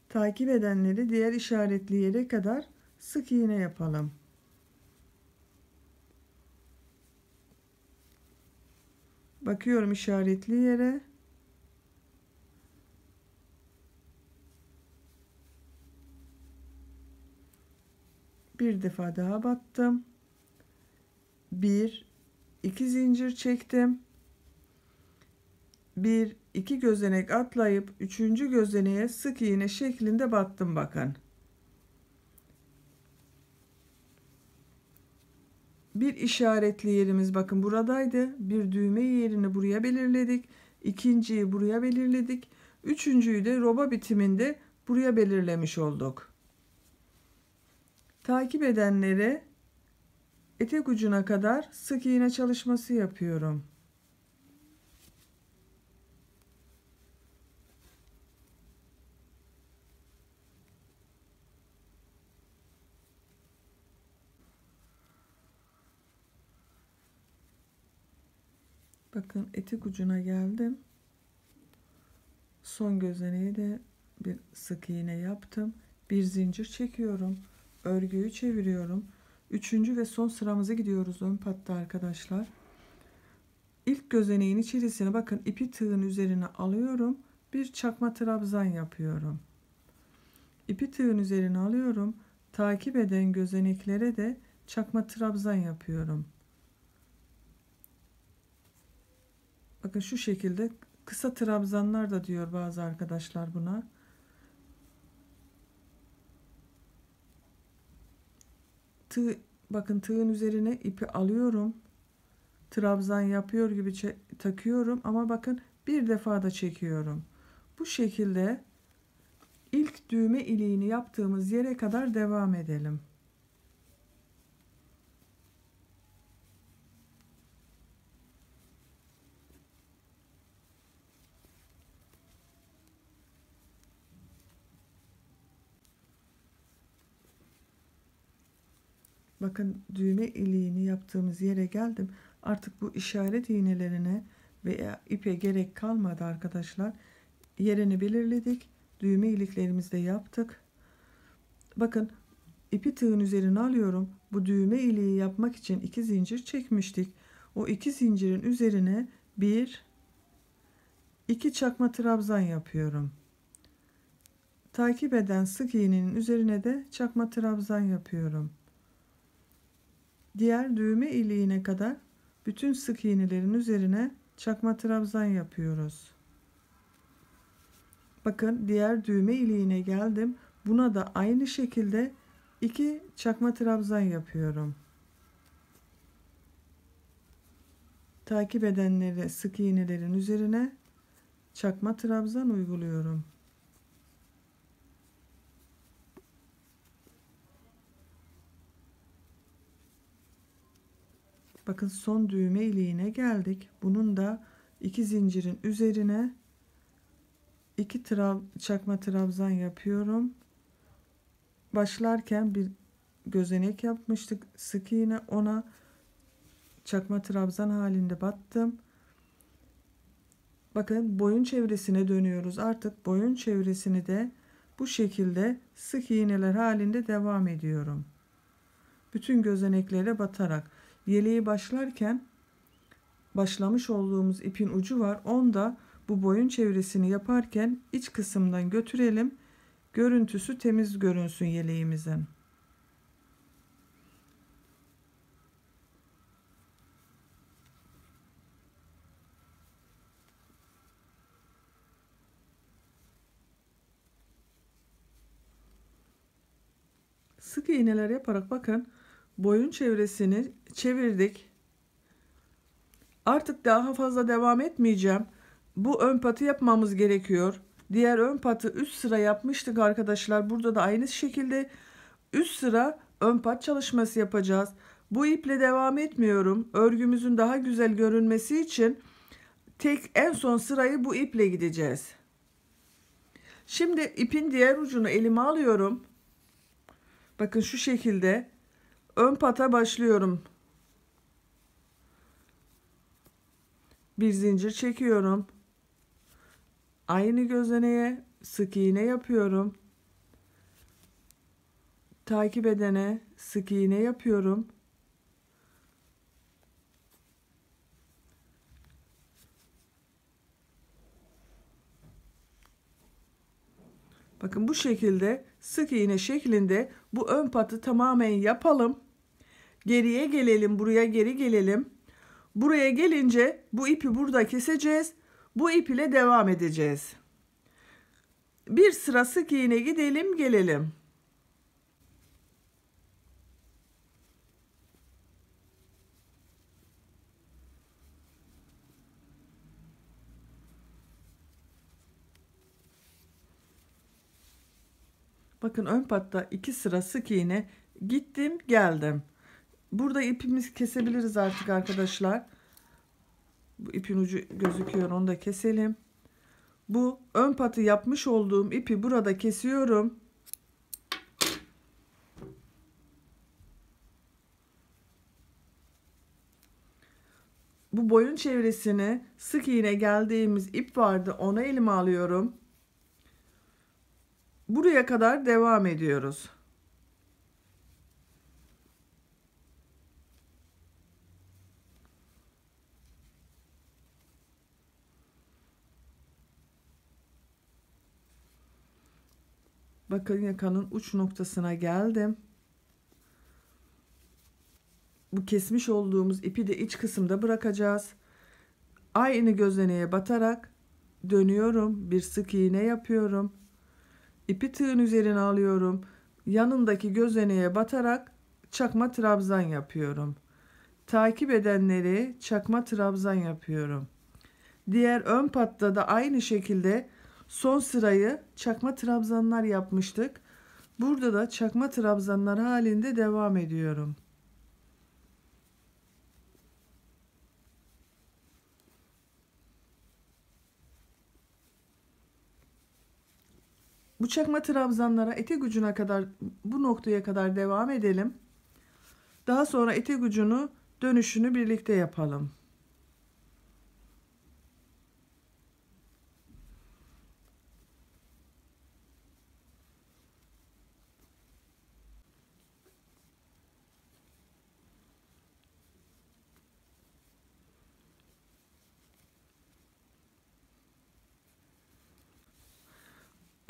Takip edenleri diğer işaretli yere kadar sık iğne yapalım. Bakıyorum işaretli yere. Bir defa daha battım. 1 2 zincir çektim. 1 2 gözenek atlayıp üçüncü gözeneğe sık iğne şeklinde battım bakın. Bir işaretli yerimiz bakın buradaydı. Bir düğme yerini buraya belirledik. İkinciyi buraya belirledik. Üçüncüyü de roba bitiminde buraya belirlemiş olduk. Takip edenlere etek ucuna kadar sık iğne çalışması yapıyorum. Bakın etek ucuna geldim. son gözeneği de bir sık iğne yaptım. Bir zincir çekiyorum. Örgüyü çeviriyorum. Üçüncü ve son sıramıza gidiyoruz ön patta arkadaşlar. İlk gözeneğin içerisine bakın, ipi tığın üzerine alıyorum. Bir çakma trabzan yapıyorum. İpi tığın üzerine alıyorum. Takip eden gözeneklere de çakma trabzan yapıyorum. Bakın şu şekilde kısa trabzanlar da diyor bazı arkadaşlar buna. Bakın tığın üzerine ipi alıyorum. Trabzan yapıyor gibi takıyorum ama bakın bir defa da çekiyorum. Bu şekilde ilk düğme iliğini yaptığımız yere kadar devam edelim. Bakın düğme iliğini yaptığımız yere geldim. Artık bu işaret iğnelerine veya ipe gerek kalmadı arkadaşlar. Yerini belirledik. Düğme iliklerimizi de yaptık. Bakın ipi tığın üzerine alıyorum. Bu düğme iliği yapmak için 2 zincir çekmiştik. O 2 zincirin üzerine 1 2 çakma trabzan yapıyorum. Takip eden sık iğnenin üzerine de çakma trabzan yapıyorum. Diğer düğme iliğine kadar bütün sık iğnelerin üzerine çakma trabzan yapıyoruz. Bakın diğer düğme iliğine geldim. Buna da aynı şekilde 2 çakma trabzan yapıyorum. Takip edenleri sık iğnelerin üzerine çakma trabzan uyguluyorum. Bakın son düğme iliğine geldik. Bunun da 2 zincirin üzerine 2 çakma trabzan yapıyorum. Başlarken bir gözenek yapmıştık. Sık iğne, ona çakma trabzan halinde battım. Bakın boyun çevresine dönüyoruz. Artık boyun çevresini de bu şekilde sık iğneler halinde devam ediyorum. Bütün gözeneklere batarak. Yeleği başlarken başlamış olduğumuz ipin ucu var. Onda bu boyun çevresini yaparken iç kısımdan götürelim. Görüntüsü temiz görünsün yeleğimizin. Sık iğneler yaparak bakın boyun çevresini çevirdik. Artık daha fazla devam etmeyeceğim. Bu ön patı yapmamız gerekiyor. Diğer ön patı üst sıra yapmıştık arkadaşlar. Burada da aynı şekilde üst sıra ön pat çalışması yapacağız. Bu iple devam etmiyorum. Örgümüzün daha güzel görünmesi için en son sırayı bu iple gideceğiz. Şimdi ipin diğer ucunu elime alıyorum. Bakın şu şekilde ön pata başlıyorum. Bir zincir çekiyorum. Aynı gözeneğe sık iğne yapıyorum. Takip edene sık iğne yapıyorum. Bakın bu şekilde sık iğne şeklinde bu ön patı tamamen yapalım. Geriye gelelim, buraya geri gelelim. Buraya gelince bu ipi burada keseceğiz. Bu ip ile devam edeceğiz. Bir sıra sık iğne gidelim, gelelim. Bakın ön patta 2 sıra sık iğne gittim, geldim. Burada ipimizi kesebiliriz artık arkadaşlar. Bu ipin ucu gözüküyor, onu da keselim. Bu ön patı yapmış olduğum ipi burada kesiyorum. Bu boyun çevresine sık iğne geldiğimiz ip vardı, onu elime alıyorum. Buraya kadar devam ediyoruz. Bakın yakanın uç noktasına geldim. Bu kesmiş olduğumuz ipi de iç kısımda bırakacağız. Aynı gözeneğe batarak dönüyorum. Bir sık iğne yapıyorum. İpi tığın üzerine alıyorum. Yanındaki gözeneğe batarak çakma trabzan yapıyorum. Takip edenleri çakma trabzan yapıyorum. Diğer ön patta da aynı şekilde son sırayı çakma trabzanlar yapmıştık. Burada da çakma trabzanlar halinde devam ediyorum. Bu çakma trabzanlara etek ucuna kadar, bu noktaya kadar devam edelim. Daha sonra etek ucunu dönüşünü birlikte yapalım.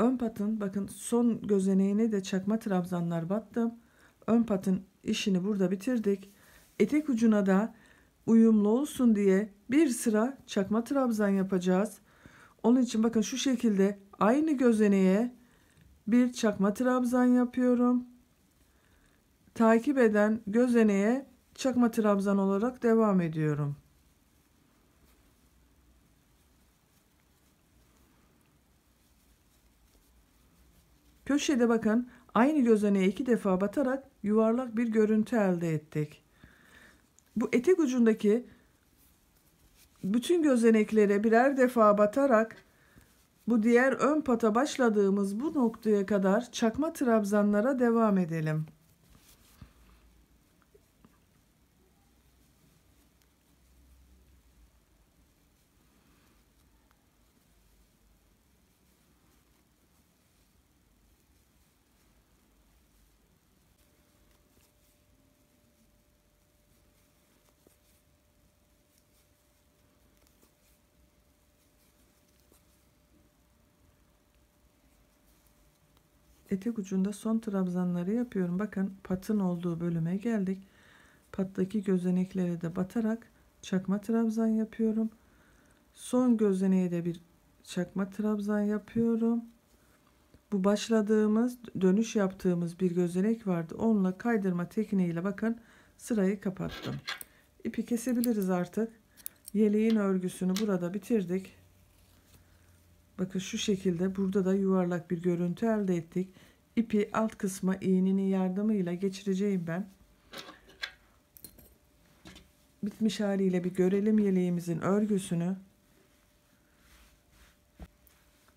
Ön patın bakın son gözeneğine de çakma trabzanlar battım. Ön patın işini burada bitirdik. Etek ucuna da uyumlu olsun diye bir sıra çakma trabzan yapacağız. Onun için bakın şu şekilde aynı gözeneğe bir çakma trabzan yapıyorum. Takip eden gözeneğe çakma trabzan olarak devam ediyorum. Köşede bakın aynı gözeneğe 2 defa batarak yuvarlak bir görüntü elde ettik. Bu etek ucundaki bütün gözeneklere birer defa batarak bu diğer ön pata başladığımız bu noktaya kadar çakma trabzanlara devam edelim. Etek ucunda son trabzanları yapıyorum. Bakın patın olduğu bölüme geldik. Pattaki gözeneklere de batarak çakma trabzan yapıyorum. Son gözeneğe de bir çakma trabzan yapıyorum. Bu başladığımız, dönüş yaptığımız bir gözenek vardı. Onunla kaydırma tekniğiyle bakın sırayı kapattım. İpi kesebiliriz artık. Yeleğin örgüsünü burada bitirdik. Bakın şu şekilde burada da yuvarlak bir görüntü elde ettik. İpi alt kısma iğnenin yardımıyla geçireceğim ben. Bitmiş haliyle bir görelim yeleğimizin örgüsünü.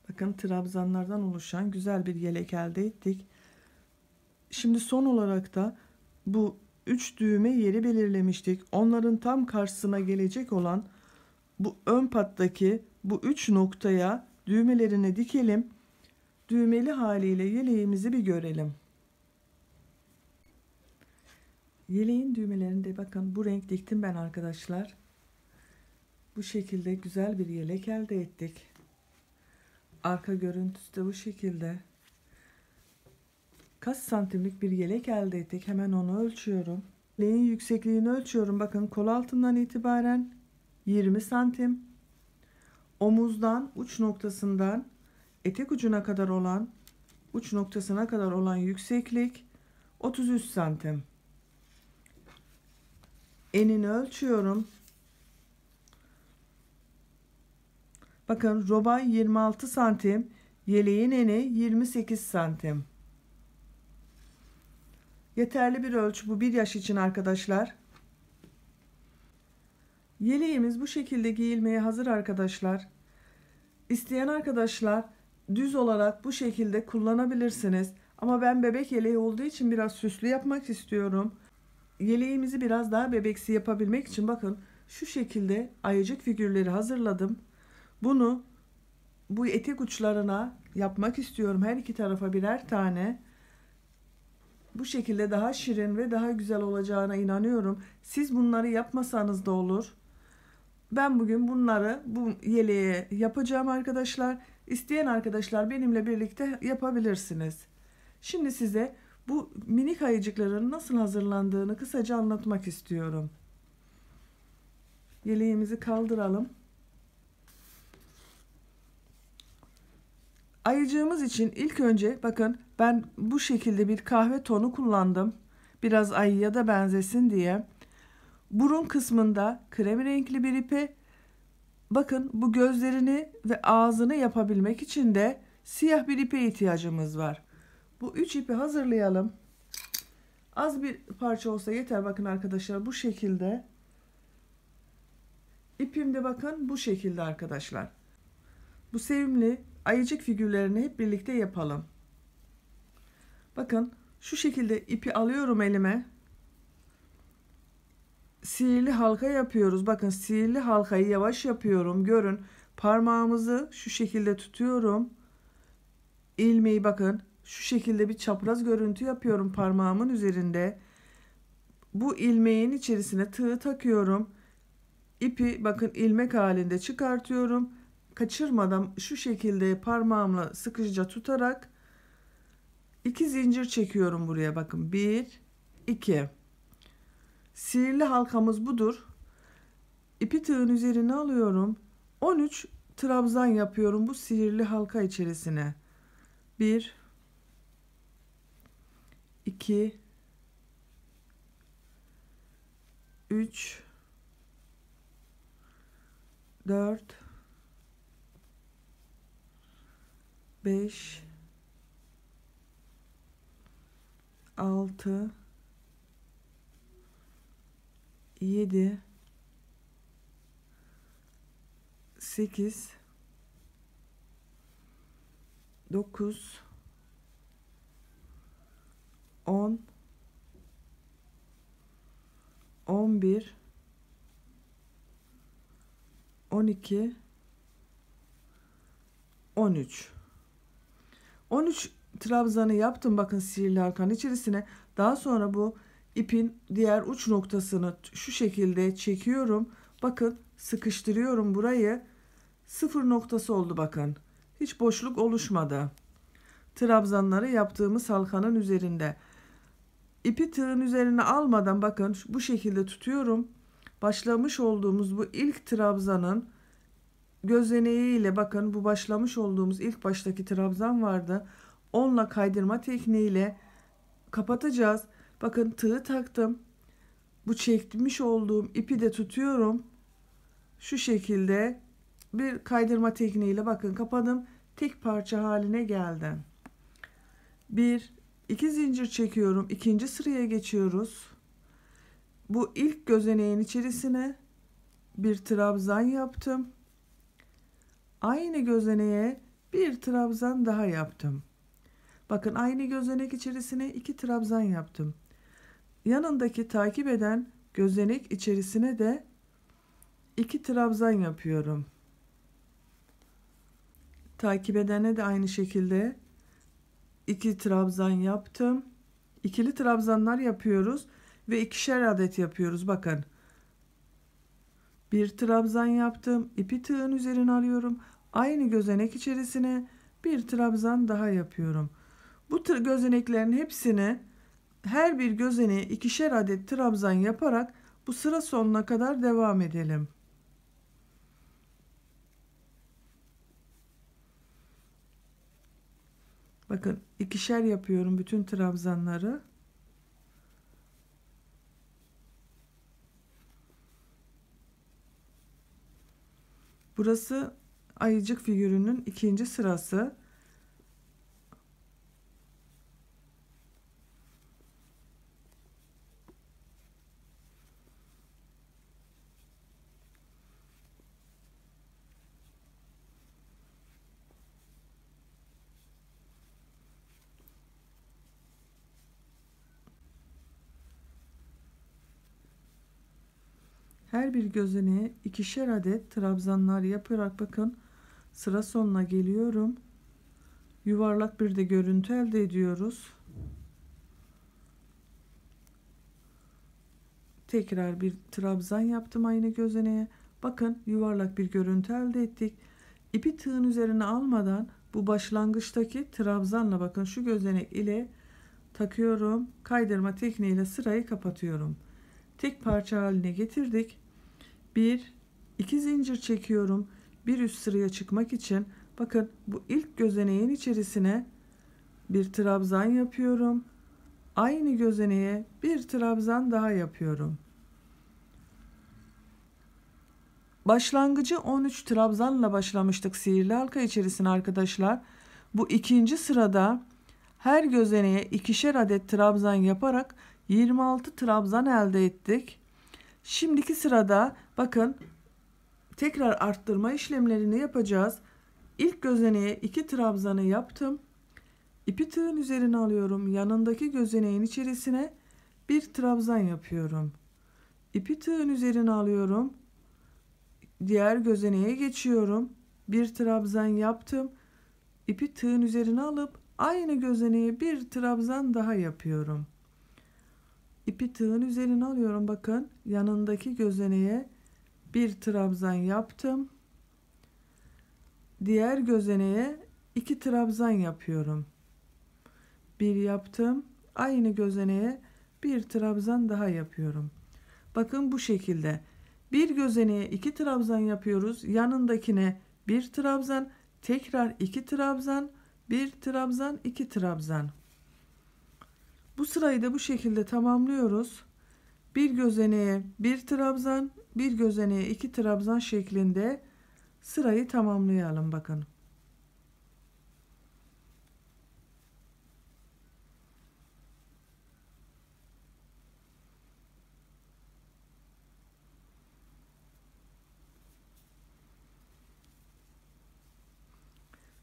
Bakın trabzanlardan oluşan güzel bir yelek elde ettik. Şimdi son olarak da bu 3 düğme yeri belirlemiştik. Onların tam karşısına gelecek olan bu ön pattaki bu 3 noktaya düğmelerini dikelim. Düğmeli haliyle yeleğimizi bir görelim. Yeleğin düğmelerini de bakın bu renk diktim ben arkadaşlar. Bu şekilde güzel bir yelek elde ettik. Arka görüntüsü de bu şekilde. Kaç santimlik bir yelek elde ettik. Hemen onu ölçüyorum. Yeleğin yüksekliğini ölçüyorum. Bakın kol altından itibaren 20 santim. Omuzdan uç noktasından etek ucuna kadar olan uç noktasına kadar olan yükseklik 33 santim. Enini ölçüyorum. Bakın roban 26 santim. Yeleğin eni 28 santim. Yeterli bir ölçü bu 1 yaş için arkadaşlar. Yeleğimiz bu şekilde giyilmeye hazır arkadaşlar. İsteyen arkadaşlar düz olarak bu şekilde kullanabilirsiniz. Ama ben bebek yeleği olduğu için biraz süslü yapmak istiyorum. Yeleğimizi biraz daha bebeksi yapabilmek için bakın şu şekilde ayıcık figürleri hazırladım. Bunu bu etek uçlarına yapmak istiyorum. Her iki tarafa birer tane. Bu şekilde daha şirin ve daha güzel olacağına inanıyorum. Siz bunları yapmasanız da olur. Ben bugün bunları bu yeleğe yapacağım arkadaşlar. İsteyen arkadaşlar benimle birlikte yapabilirsiniz. Şimdi size bu minik ayıcıkların nasıl hazırlandığını kısaca anlatmak istiyorum. Yeleğimizi kaldıralım. Ayıcığımız için ilk önce bakın ben bu şekilde bir kahve tonu kullandım. Biraz ayıya da benzesin diye. Burun kısmında krem renkli bir ipi. Bakın bu gözlerini ve ağzını yapabilmek için de siyah bir ipe ihtiyacımız var. Bu 3 ipi hazırlayalım. Az bir parça olsa yeter bakın arkadaşlar bu şekilde. İpim de bakın bu şekilde arkadaşlar. Bu sevimli ayıcık figürlerini hep birlikte yapalım. Bakın şu şekilde ipi alıyorum elime. Sihirli halka yapıyoruz. Bakın sihirli halkayı yavaş yapıyorum. Görün parmağımızı şu şekilde tutuyorum. İlmeği bakın şu şekilde bir çapraz görüntü yapıyorum parmağımın üzerinde. Bu ilmeğin içerisine tığ takıyorum. İpi bakın ilmek halinde çıkartıyorum. Kaçırmadan şu şekilde parmağımla sıkıca tutarak 2 zincir çekiyorum buraya bakın. 1 2. Sihirli halkamız budur. İpi tığın üzerine alıyorum. 13 trabzan yapıyorum bu sihirli halka içerisine. 1 2 3 4 5 6 7 8 9 10 11 12 13 13 trabzanı yaptım bakın sihirli halkanın içerisine. Daha sonra bu ipin diğer uç noktasını şu şekilde çekiyorum. Bakın sıkıştırıyorum burayı. Sıfır noktası oldu bakın. Hiç boşluk oluşmadı. Trabzanları yaptığımız halkanın üzerinde. İpi tığın üzerine almadan bakın bu şekilde tutuyorum. Başlamış olduğumuz bu ilk trabzanın gözeneği ile bakın bu başlamış olduğumuz ilk baştaki trabzan vardı. Onunla kaydırma tekniğiyle kapatacağız. Bakın tığı taktım. Bu çekmiş olduğum ipi de tutuyorum. Şu şekilde bir kaydırma tekniğiyle bakın kapadım. Tek parça haline geldi. 1 2 zincir çekiyorum. İkinci sıraya geçiyoruz. Bu ilk gözeneğin içerisine bir trabzan yaptım. Aynı gözeneğe bir trabzan daha yaptım. Bakın aynı gözenek içerisine 2 trabzan yaptım. Yanındaki takip eden gözenek içerisine de 2 trabzan yapıyorum. Takip edene de aynı şekilde 2 trabzan yaptım. İkili trabzanlar yapıyoruz ve ikişer adet yapıyoruz. Bakın. Bir trabzan yaptım. İpi tığın üzerine alıyorum. Aynı gözenek içerisine bir trabzan daha yapıyorum. Bu gözeneklerin hepsini her bir gözeneğe ikişer adet trabzan yaparak bu sıra sonuna kadar devam edelim. Bakın ikişer yapıyorum bütün trabzanları. Burası ayıcık figürünün ikinci sırası. Her bir gözeneğe ikişer adet trabzanlar yaparak bakın sıra sonuna geliyorum. yuvarlak bir de görüntü elde ediyoruz. Tekrar bir trabzan yaptım aynı gözeneğe. Bakın yuvarlak bir görüntü elde ettik. İpi tığın üzerine almadan bu başlangıçtaki trabzanla bakın şu gözenek ile takıyorum. Kaydırma tekniğiyle sırayı kapatıyorum. Tek parça haline getirdik. 2 zincir çekiyorum. Bir üst sıraya çıkmak için bakın bu ilk gözeneğin içerisine bir trabzan yapıyorum. Aynı gözeneğe bir trabzan daha yapıyorum. Başlangıcı 13 trabzanla başlamıştık sihirli halka içerisine arkadaşlar. Bu ikinci sırada her gözeneğe ikişer adet trabzan yaparak 26 trabzan elde ettik. Şimdiki sırada bakın tekrar arttırma işlemlerini yapacağız. İlk gözeneğe 2 trabzanı yaptım. İpi tığın üzerine alıyorum. Yanındaki gözeneğin içerisine bir trabzan yapıyorum. İpi tığın üzerine alıyorum. Diğer gözeneğe geçiyorum. Bir trabzan yaptım. İpi tığın üzerine alıp aynı gözeneğe bir trabzan daha yapıyorum. İpi tığın üzerine alıyorum. Bakın yanındaki gözeneğe bir trabzan yaptım. Diğer gözeneğe 2 trabzan yapıyorum. Bir yaptım. Aynı gözeneğe bir trabzan daha yapıyorum. Bakın bu şekilde. Bir gözeneğe 2 trabzan yapıyoruz. Yanındakine bir trabzan, tekrar 2 trabzan, bir trabzan, 2 trabzan. Bu sırayı da bu şekilde tamamlıyoruz. Bir gözeneğe bir trabzan, bir gözeneğe 2 trabzan şeklinde sırayı tamamlayalım bakın.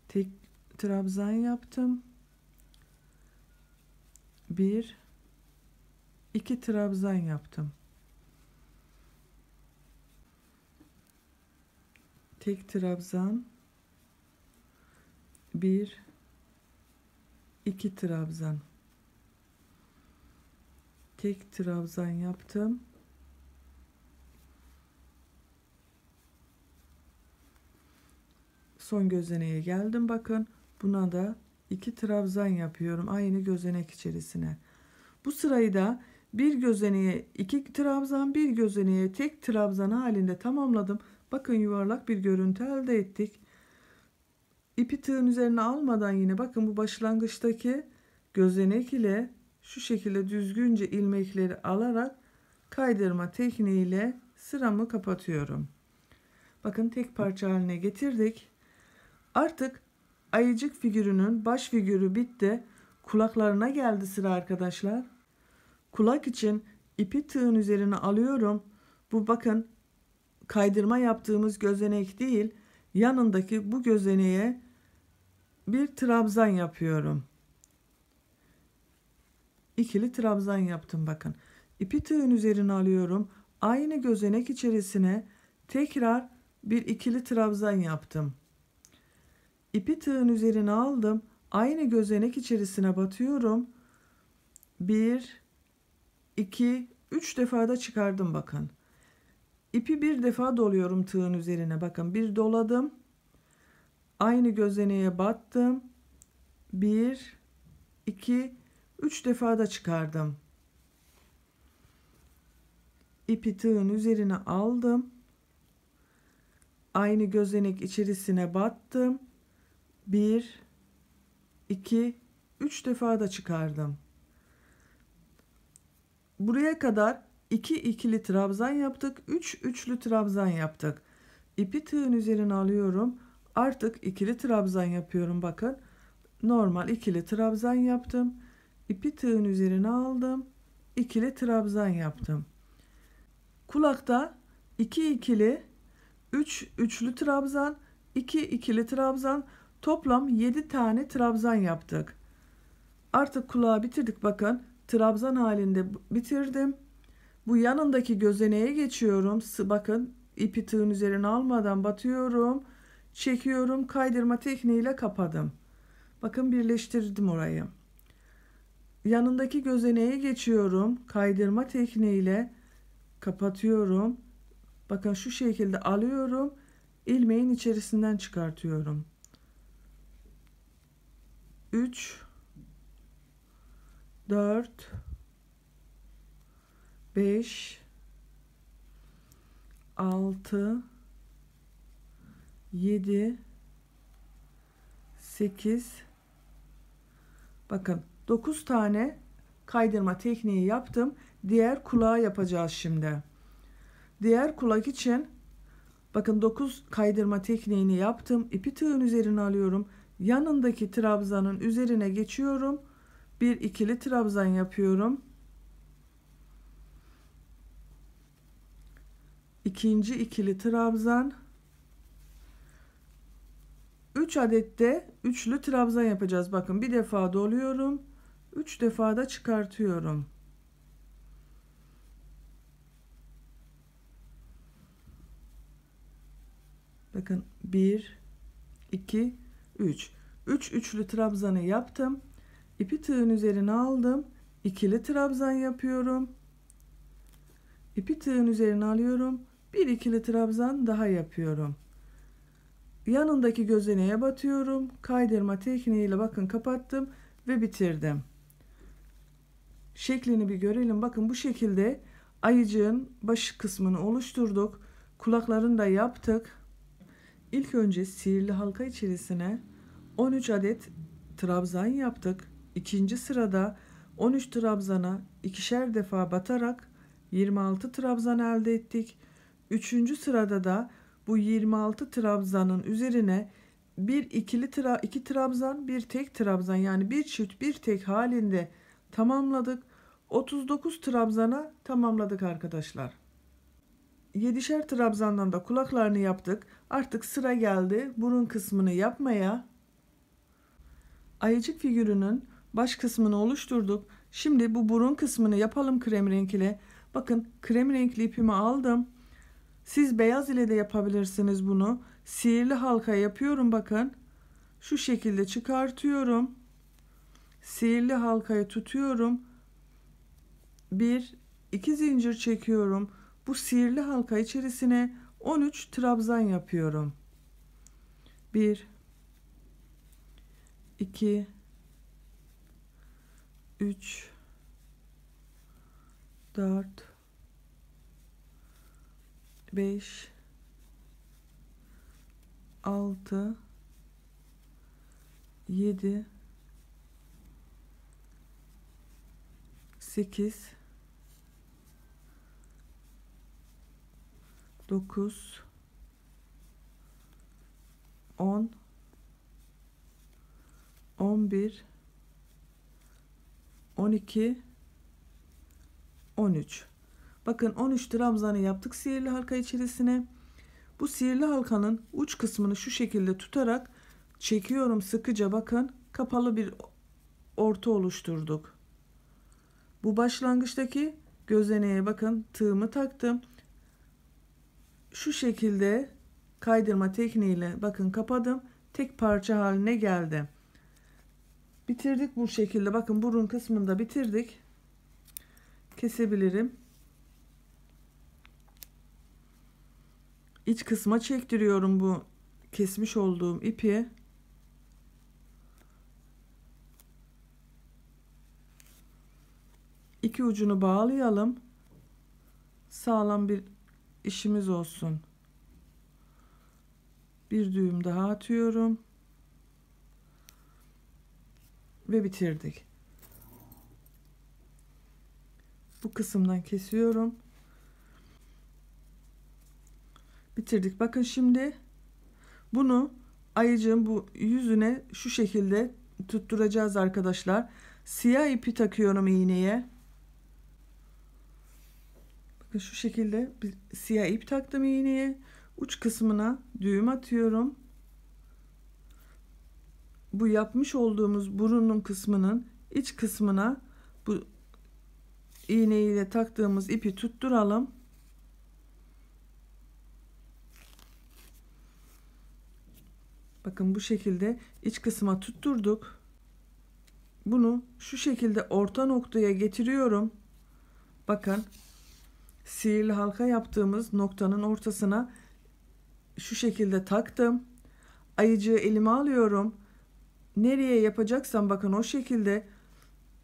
Tek trabzan yaptım. 2 trabzan yaptım. Tek trabzan, 2 trabzan. Tek trabzan yaptım. Son gözeneğe geldim bakın. Buna da 2 trabzan yapıyorum aynı gözenek içerisine. Bu sırayı da bir gözeneğe 2 trabzan, bir gözeneğe tek trabzan halinde tamamladım. Bakın yuvarlak bir görüntü elde ettik. İpi tığın üzerine almadan yine bakın bu başlangıçtaki gözenek ile şu şekilde düzgünce ilmekleri alarak kaydırma tekniğiyle sıramı kapatıyorum. Bakın tek parça haline getirdik. Artık ayıcık figürünün baş figürü bitti. Kulaklarına geldi sıra arkadaşlar. Kulak için ipi tığın üzerine alıyorum. Bu bakın kaydırma yaptığımız gözenek değil. Yanındaki bu gözeneğe bir trabzan yapıyorum. İkili trabzan yaptım bakın. İpi tığın üzerine alıyorum. Aynı gözenek içerisine tekrar bir ikili trabzan yaptım. İpi tığın üzerine aldım. Aynı gözenek içerisine batıyorum. 1, 2, 3 defa da çıkardım bakın. İpi bir defa doluyorum tığın üzerine. Bakın bir doladım. Aynı gözeneğe battım. 1, 2, 3 defa da çıkardım. İpi tığın üzerine aldım. Aynı gözenek içerisine battım. 1, 2, 3 defa da çıkardım. Buraya kadar 2 ikili trabzan yaptık. 3 üçlü trabzan yaptık. İpi tığın üzerine alıyorum. Artık ikili trabzan yapıyorum bakın. Normal ikili trabzan yaptım. İpi tığın üzerine aldım. İkili trabzan yaptım. Kulakta 2 ikili, 3 üçlü trabzan, 2 ikili trabzan, toplam 7 tane trabzan yaptık. Artık kulağı bitirdik bakın. Trabzan halinde bitirdim. Bu yanındaki gözeneğe geçiyorum. Bakın ipi tığın üzerine almadan batıyorum. Çekiyorum. Kaydırma tekniğiyle kapadım. Bakın birleştirdim orayı. Yanındaki gözeneğe geçiyorum. Kaydırma tekniğiyle kapatıyorum. Bakın şu şekilde alıyorum. İlmeğin içerisinden çıkartıyorum. 3 4 5 6 7 8 bakın 9 tane kaydırma tekniği yaptım. Diğer kulağı yapacağız şimdi. Diğer kulak için bakın 9 kaydırma tekniğini yaptım. İpi tığın üzerine alıyorum. Yanındaki trabzanın üzerine geçiyorum. Bir ikili trabzan yapıyorum. İkinci ikili trabzan. 3 adet de üçlü trabzan yapacağız. Bakın bir defa doluyorum. 3 defa da çıkartıyorum. Bakın 1 2 3. 3 üçlü trabzanı yaptım. İpi tığın üzerine aldım. İkili trabzan yapıyorum. İpi tığın üzerine alıyorum. Bir ikili trabzan daha yapıyorum. Yanındaki gözeneğe batıyorum. Kaydırma tekniğiyle bakın kapattım ve bitirdim. Şeklini bir görelim. Bakın bu şekilde ayıcığın baş kısmını oluşturduk. Kulaklarını da yaptık. İlk önce sihirli halka içerisine 13 adet trabzan yaptık. İkinci sırada 13 trabzana ikişer defa batarak 26 trabzan elde ettik. Üçüncü sırada da bu 26 trabzanın üzerine bir iki trabzan, bir tek trabzan, yani bir çift bir tek halinde tamamladık. 39 trabzana tamamladık arkadaşlar. 7'şer trabzandan da kulaklarını yaptık. Artık sıra geldi burun kısmını yapmaya. Ayıcık figürünün baş kısmını oluşturduk. Şimdi bu burun kısmını yapalım krem renk ile. Bakın krem renkli ipimi aldım. Siz beyaz ile de yapabilirsiniz bunu. Sihirli halka yapıyorum bakın. Şu şekilde çıkartıyorum. Sihirli halkayı tutuyorum. 1 2 zincir çekiyorum. Bu sihirli halka içerisine 13 trabzan yapıyorum. 1 2 3 4 5 6 7 8 9 10 11 12 13. Bakın 13 trabzanı yaptık sihirli halka içerisine. Bu sihirli halkanın uç kısmını şu şekilde tutarak çekiyorum sıkıca, bakın kapalı bir orta oluşturduk. Bu başlangıçtaki gözeneğe bakın tığımı taktım. Şu şekilde kaydırma tekniğiyle bakın kapadım. Tek parça haline geldi. Bitirdik bu şekilde. Bakın burun kısmında bitirdik. Kesebilirim. İç kısma çektiriyorum bu kesmiş olduğum ipi. İki ucunu bağlayalım. Sağlam bir işimiz olsun. Bir düğüm daha atıyorum. Ve bitirdik. Bu kısımdan kesiyorum. Bitirdik. Bakın şimdi bunu ayıcığın bu yüzüne şu şekilde tutturacağız arkadaşlar. Siyah ipi takıyorum iğneye. Bakın şu şekilde bir siyah ip taktım iğneye. Uç kısmına düğüm atıyorum. Bu yapmış olduğumuz burunun kısmının iç kısmına bu iğneyle taktığımız ipi tutturalım. Bakın bu şekilde iç kısma tutturduk. Bunu şu şekilde orta noktaya getiriyorum. Bakın sihirli halka yaptığımız noktanın ortasına şu şekilde taktım. Ayıcığı elime alıyorum. Nereye yapacaksam bakın o şekilde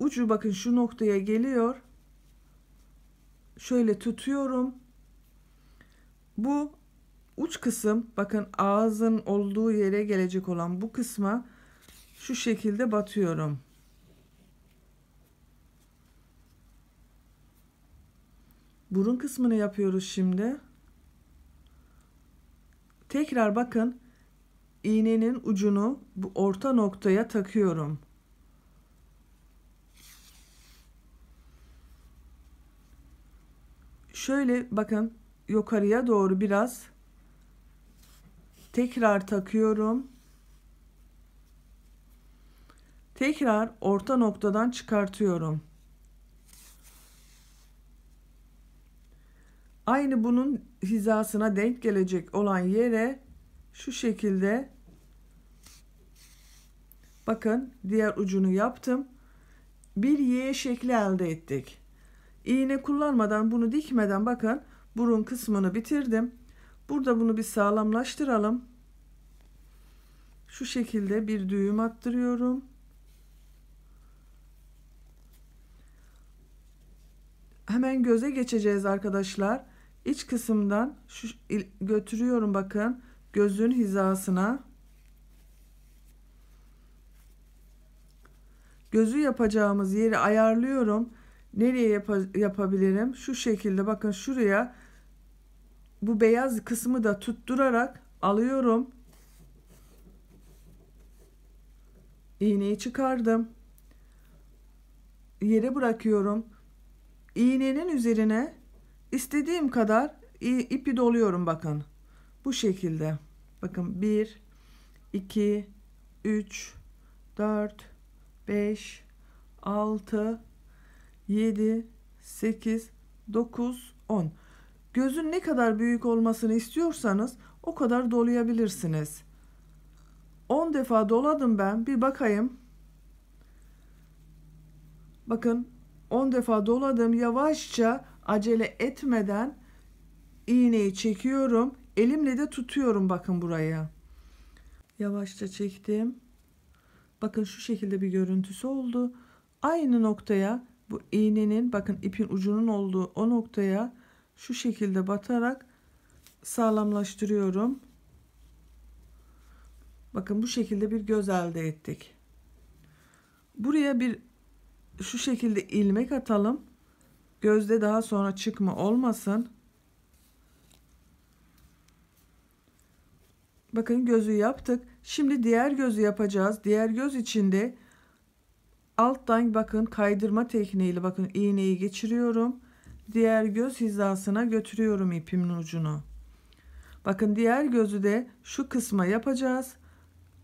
ucu bakın şu noktaya geliyor. Şöyle tutuyorum. Bu uç kısım bakın ağzın olduğu yere gelecek olan bu kısma şu şekilde batıyorum. Burun kısmını yapıyoruz şimdi. Tekrar bakın iğnenin ucunu bu orta noktaya takıyorum. Şöyle bakın yukarıya doğru biraz tekrar takıyorum. Tekrar orta noktadan çıkartıyorum. Aynı bunun hizasına denk gelecek olan yere şu şekilde bakın diğer ucunu yaptım. Bir Y şekli elde ettik. İğne kullanmadan bunu dikmeden bakın burun kısmını bitirdim. Burada bunu bir sağlamlaştıralım. Şu şekilde bir düğüm attırıyorum. Hemen göze geçeceğiz arkadaşlar. İç kısımdan şu götürüyorum bakın gözün hizasına. Gözü yapacağımız yeri ayarlıyorum. Nereye yapabilirim? Şu şekilde bakın şuraya bu beyaz kısmı da tutturarak alıyorum. İğneyi çıkardım. Yere bırakıyorum. İğnenin üzerine istediğim kadar ipi doluyorum bakın. Bu şekilde. Bakın 1, 2, 3, 4, 5, 6, 7, 8, 9, 10. Gözün ne kadar büyük olmasını istiyorsanız o kadar dolayabilirsiniz. 10 defa doladım ben. Bir bakayım. Bakın 10 defa doladım. Yavaşça acele etmeden iğneyi çekiyorum. Elimle de tutuyorum bakın buraya. Yavaşça çektim. Bakın şu şekilde bir görüntüsü oldu. Aynı noktaya bu iğnenin bakın ipin ucunun olduğu o noktaya şu şekilde batarak sağlamlaştırıyorum. Bakın bu şekilde bir göz elde ettik. Buraya bir şu şekilde ilmek atalım. Gözde daha sonra çıkma olmasın. Bakın gözü yaptık. Şimdi diğer gözü yapacağız. Diğer göz içinde alttan bakın kaydırma tekniğiyle bakın iğneyi geçiriyorum. Diğer göz hizasına götürüyorum ipimin ucunu. Bakın diğer gözü de şu kısma yapacağız.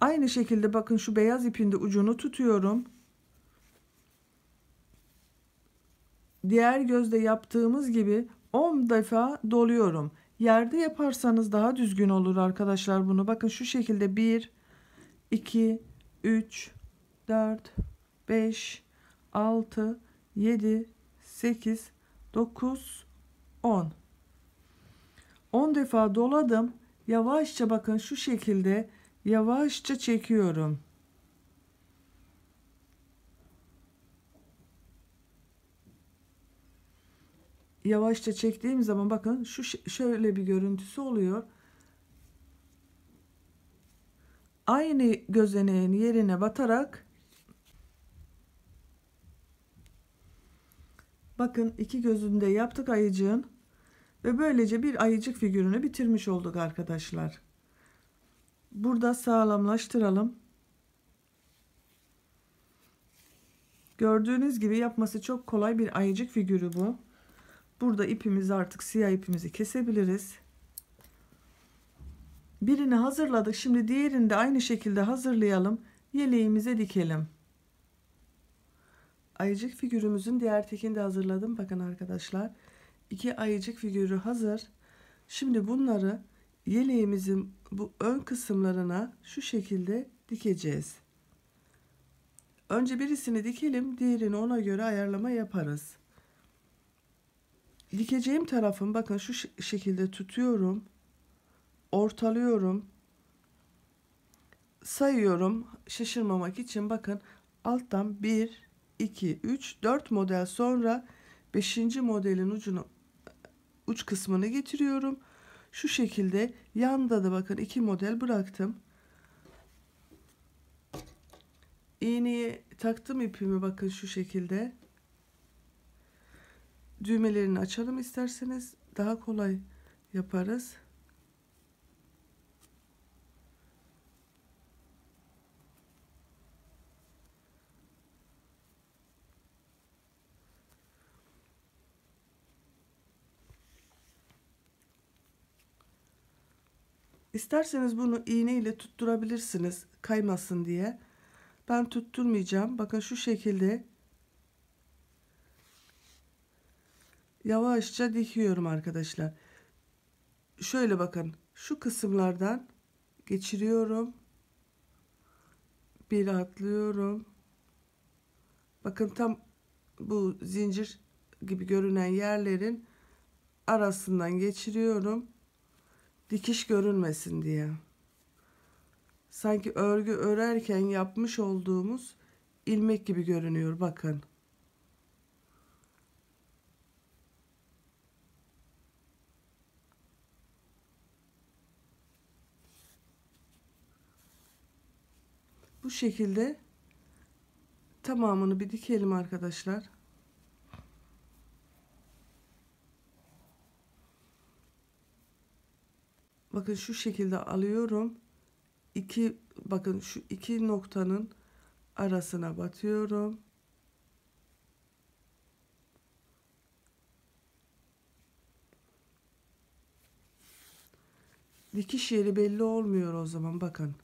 Aynı şekilde bakın şu beyaz ipin de ucunu tutuyorum. Diğer gözde yaptığımız gibi 10 defa doluyorum. Yerde yaparsanız daha düzgün olur arkadaşlar bunu. Bakın şu şekilde 1, 2, 3, 4, 5, 6, 7, 8, 9, 10. 10 defa doladım. Yavaşça bakın şu şekilde yavaşça çekiyorum. Yavaşça çektiğim zaman bakın şu şöyle bir görüntüsü oluyor. Aynı gözeneğin yerine batarak bakın iki gözünü de yaptık ayıcığın ve böylece bir ayıcık figürünü bitirmiş olduk arkadaşlar. Burada sağlamlaştıralım. Gördüğünüz gibi yapması çok kolay bir ayıcık figürü bu. Burada ipimizi artık siyah ipimizi kesebiliriz. Birini hazırladık. Şimdi diğerini de aynı şekilde hazırlayalım. Yeleğimize dikelim. Ayıcık figürümüzün diğer tekini de hazırladım. Bakın arkadaşlar. 2 ayıcık figürü hazır. Şimdi bunları yeleğimizin bu ön kısımlarına şu şekilde dikeceğiz. Önce birisini dikelim, diğerini ona göre ayarlama yaparız. Dikeceğim tarafın bakın şu şekilde tutuyorum. Ortalıyorum. Sayıyorum şaşırmamak için, bakın alttan 1, 2, 3, 4 model sonra 5. modelin uç kısmını getiriyorum. Şu şekilde yanda da bakın 2 model bıraktım. İğneyi taktım ipimi, bakın şu şekilde. Düğmelerini açalım isterseniz, daha kolay yaparız. İsterseniz bunu iğne ile tutturabilirsiniz kaymasın diye. Ben tutturmayacağım. Bakın şu şekilde yavaşça dikiyorum arkadaşlar. Şöyle bakın şu kısımlardan geçiriyorum. Bir atlıyorum. Bakın tam bu zincir gibi görünen yerlerin arasından geçiriyorum. Dikiş görünmesin diye. Sanki örgü örerken yapmış olduğumuz ilmek gibi görünüyor bakın. Bu şekilde tamamını bir dikelim arkadaşlar. Bakın şu şekilde alıyorum. Bakın şu iki noktanın arasına batıyorum. Dikiş yeri belli olmuyor o zaman, bakın.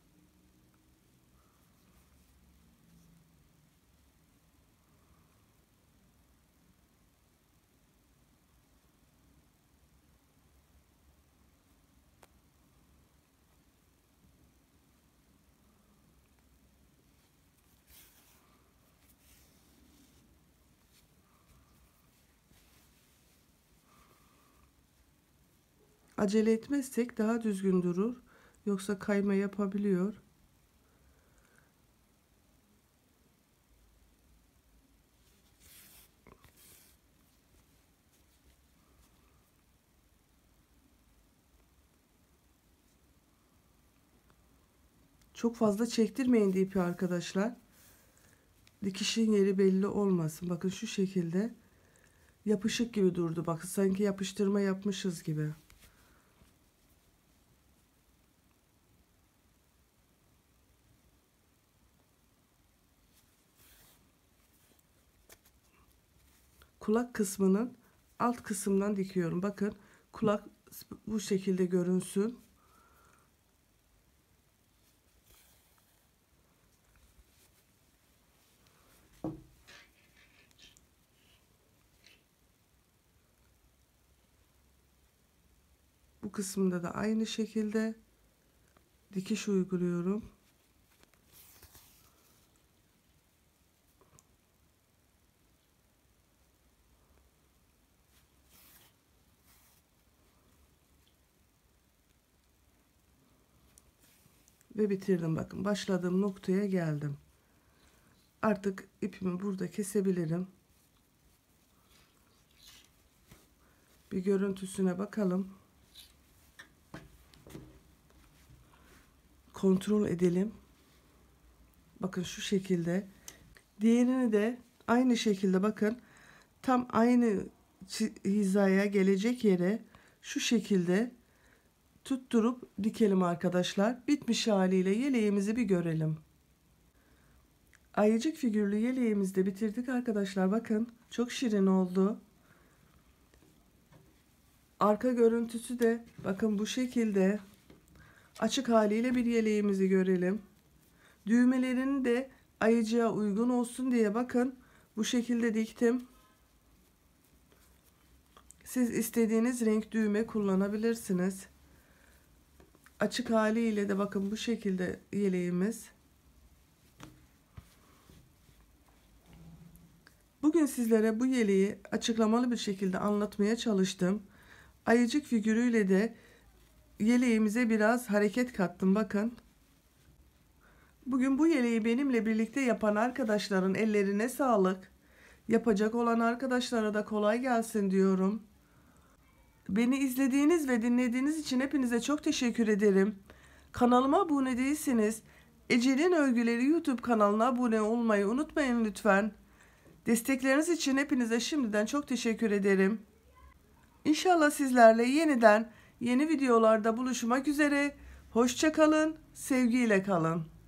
Acele etmezsek daha düzgün durur. Yoksa kayma yapabiliyor. Çok fazla çektirmeyin ipi arkadaşlar. Dikişin yeri belli olmasın. Bakın şu şekilde yapışık gibi durdu. Bakın sanki yapıştırma yapmışız gibi. Kulak kısmının alt kısmından dikiyorum. Bakın kulak bu şekilde görünsün. Bu kısmında da aynı şekilde dikiş uyguluyorum. Ve bitirdim. Bakın başladığım noktaya geldim. Artık ipimi burada kesebilirim. Bir görüntüsüne bakalım. Kontrol edelim. Bakın şu şekilde. Diğerini de aynı şekilde bakın. Tam aynı hizaya gelecek yere şu şekilde tutturup dikelim arkadaşlar. Bitmiş haliyle yeleğimizi bir görelim. Ayıcık figürlü yeleğimizi de bitirdik arkadaşlar. Bakın çok şirin oldu. Arka görüntüsü de bakın bu şekilde. Açık haliyle bir yeleğimizi görelim. Düğmelerini de ayıcığa uygun olsun diye bakın bu şekilde diktim. Siz istediğiniz renk düğme kullanabilirsiniz. Açık haliyle de bakın bu şekilde yeleğimiz. Bugün sizlere bu yeleği açıklamalı bir şekilde anlatmaya çalıştım. Ayıcık figürüyle de yeleğimize biraz hareket kattım bakın. Bugün bu yeleği benimle birlikte yapan arkadaşların ellerine sağlık. Yapacak olan arkadaşlara da kolay gelsin diyorum. Beni izlediğiniz ve dinlediğiniz için hepinize çok teşekkür ederim. Kanalıma abone değilseniz Ece'nin Örgüleri YouTube kanalına abone olmayı unutmayın lütfen. Destekleriniz için hepinize şimdiden çok teşekkür ederim. İnşallah sizlerle yeniden yeni videolarda buluşmak üzere. Hoşça kalın, sevgiyle kalın.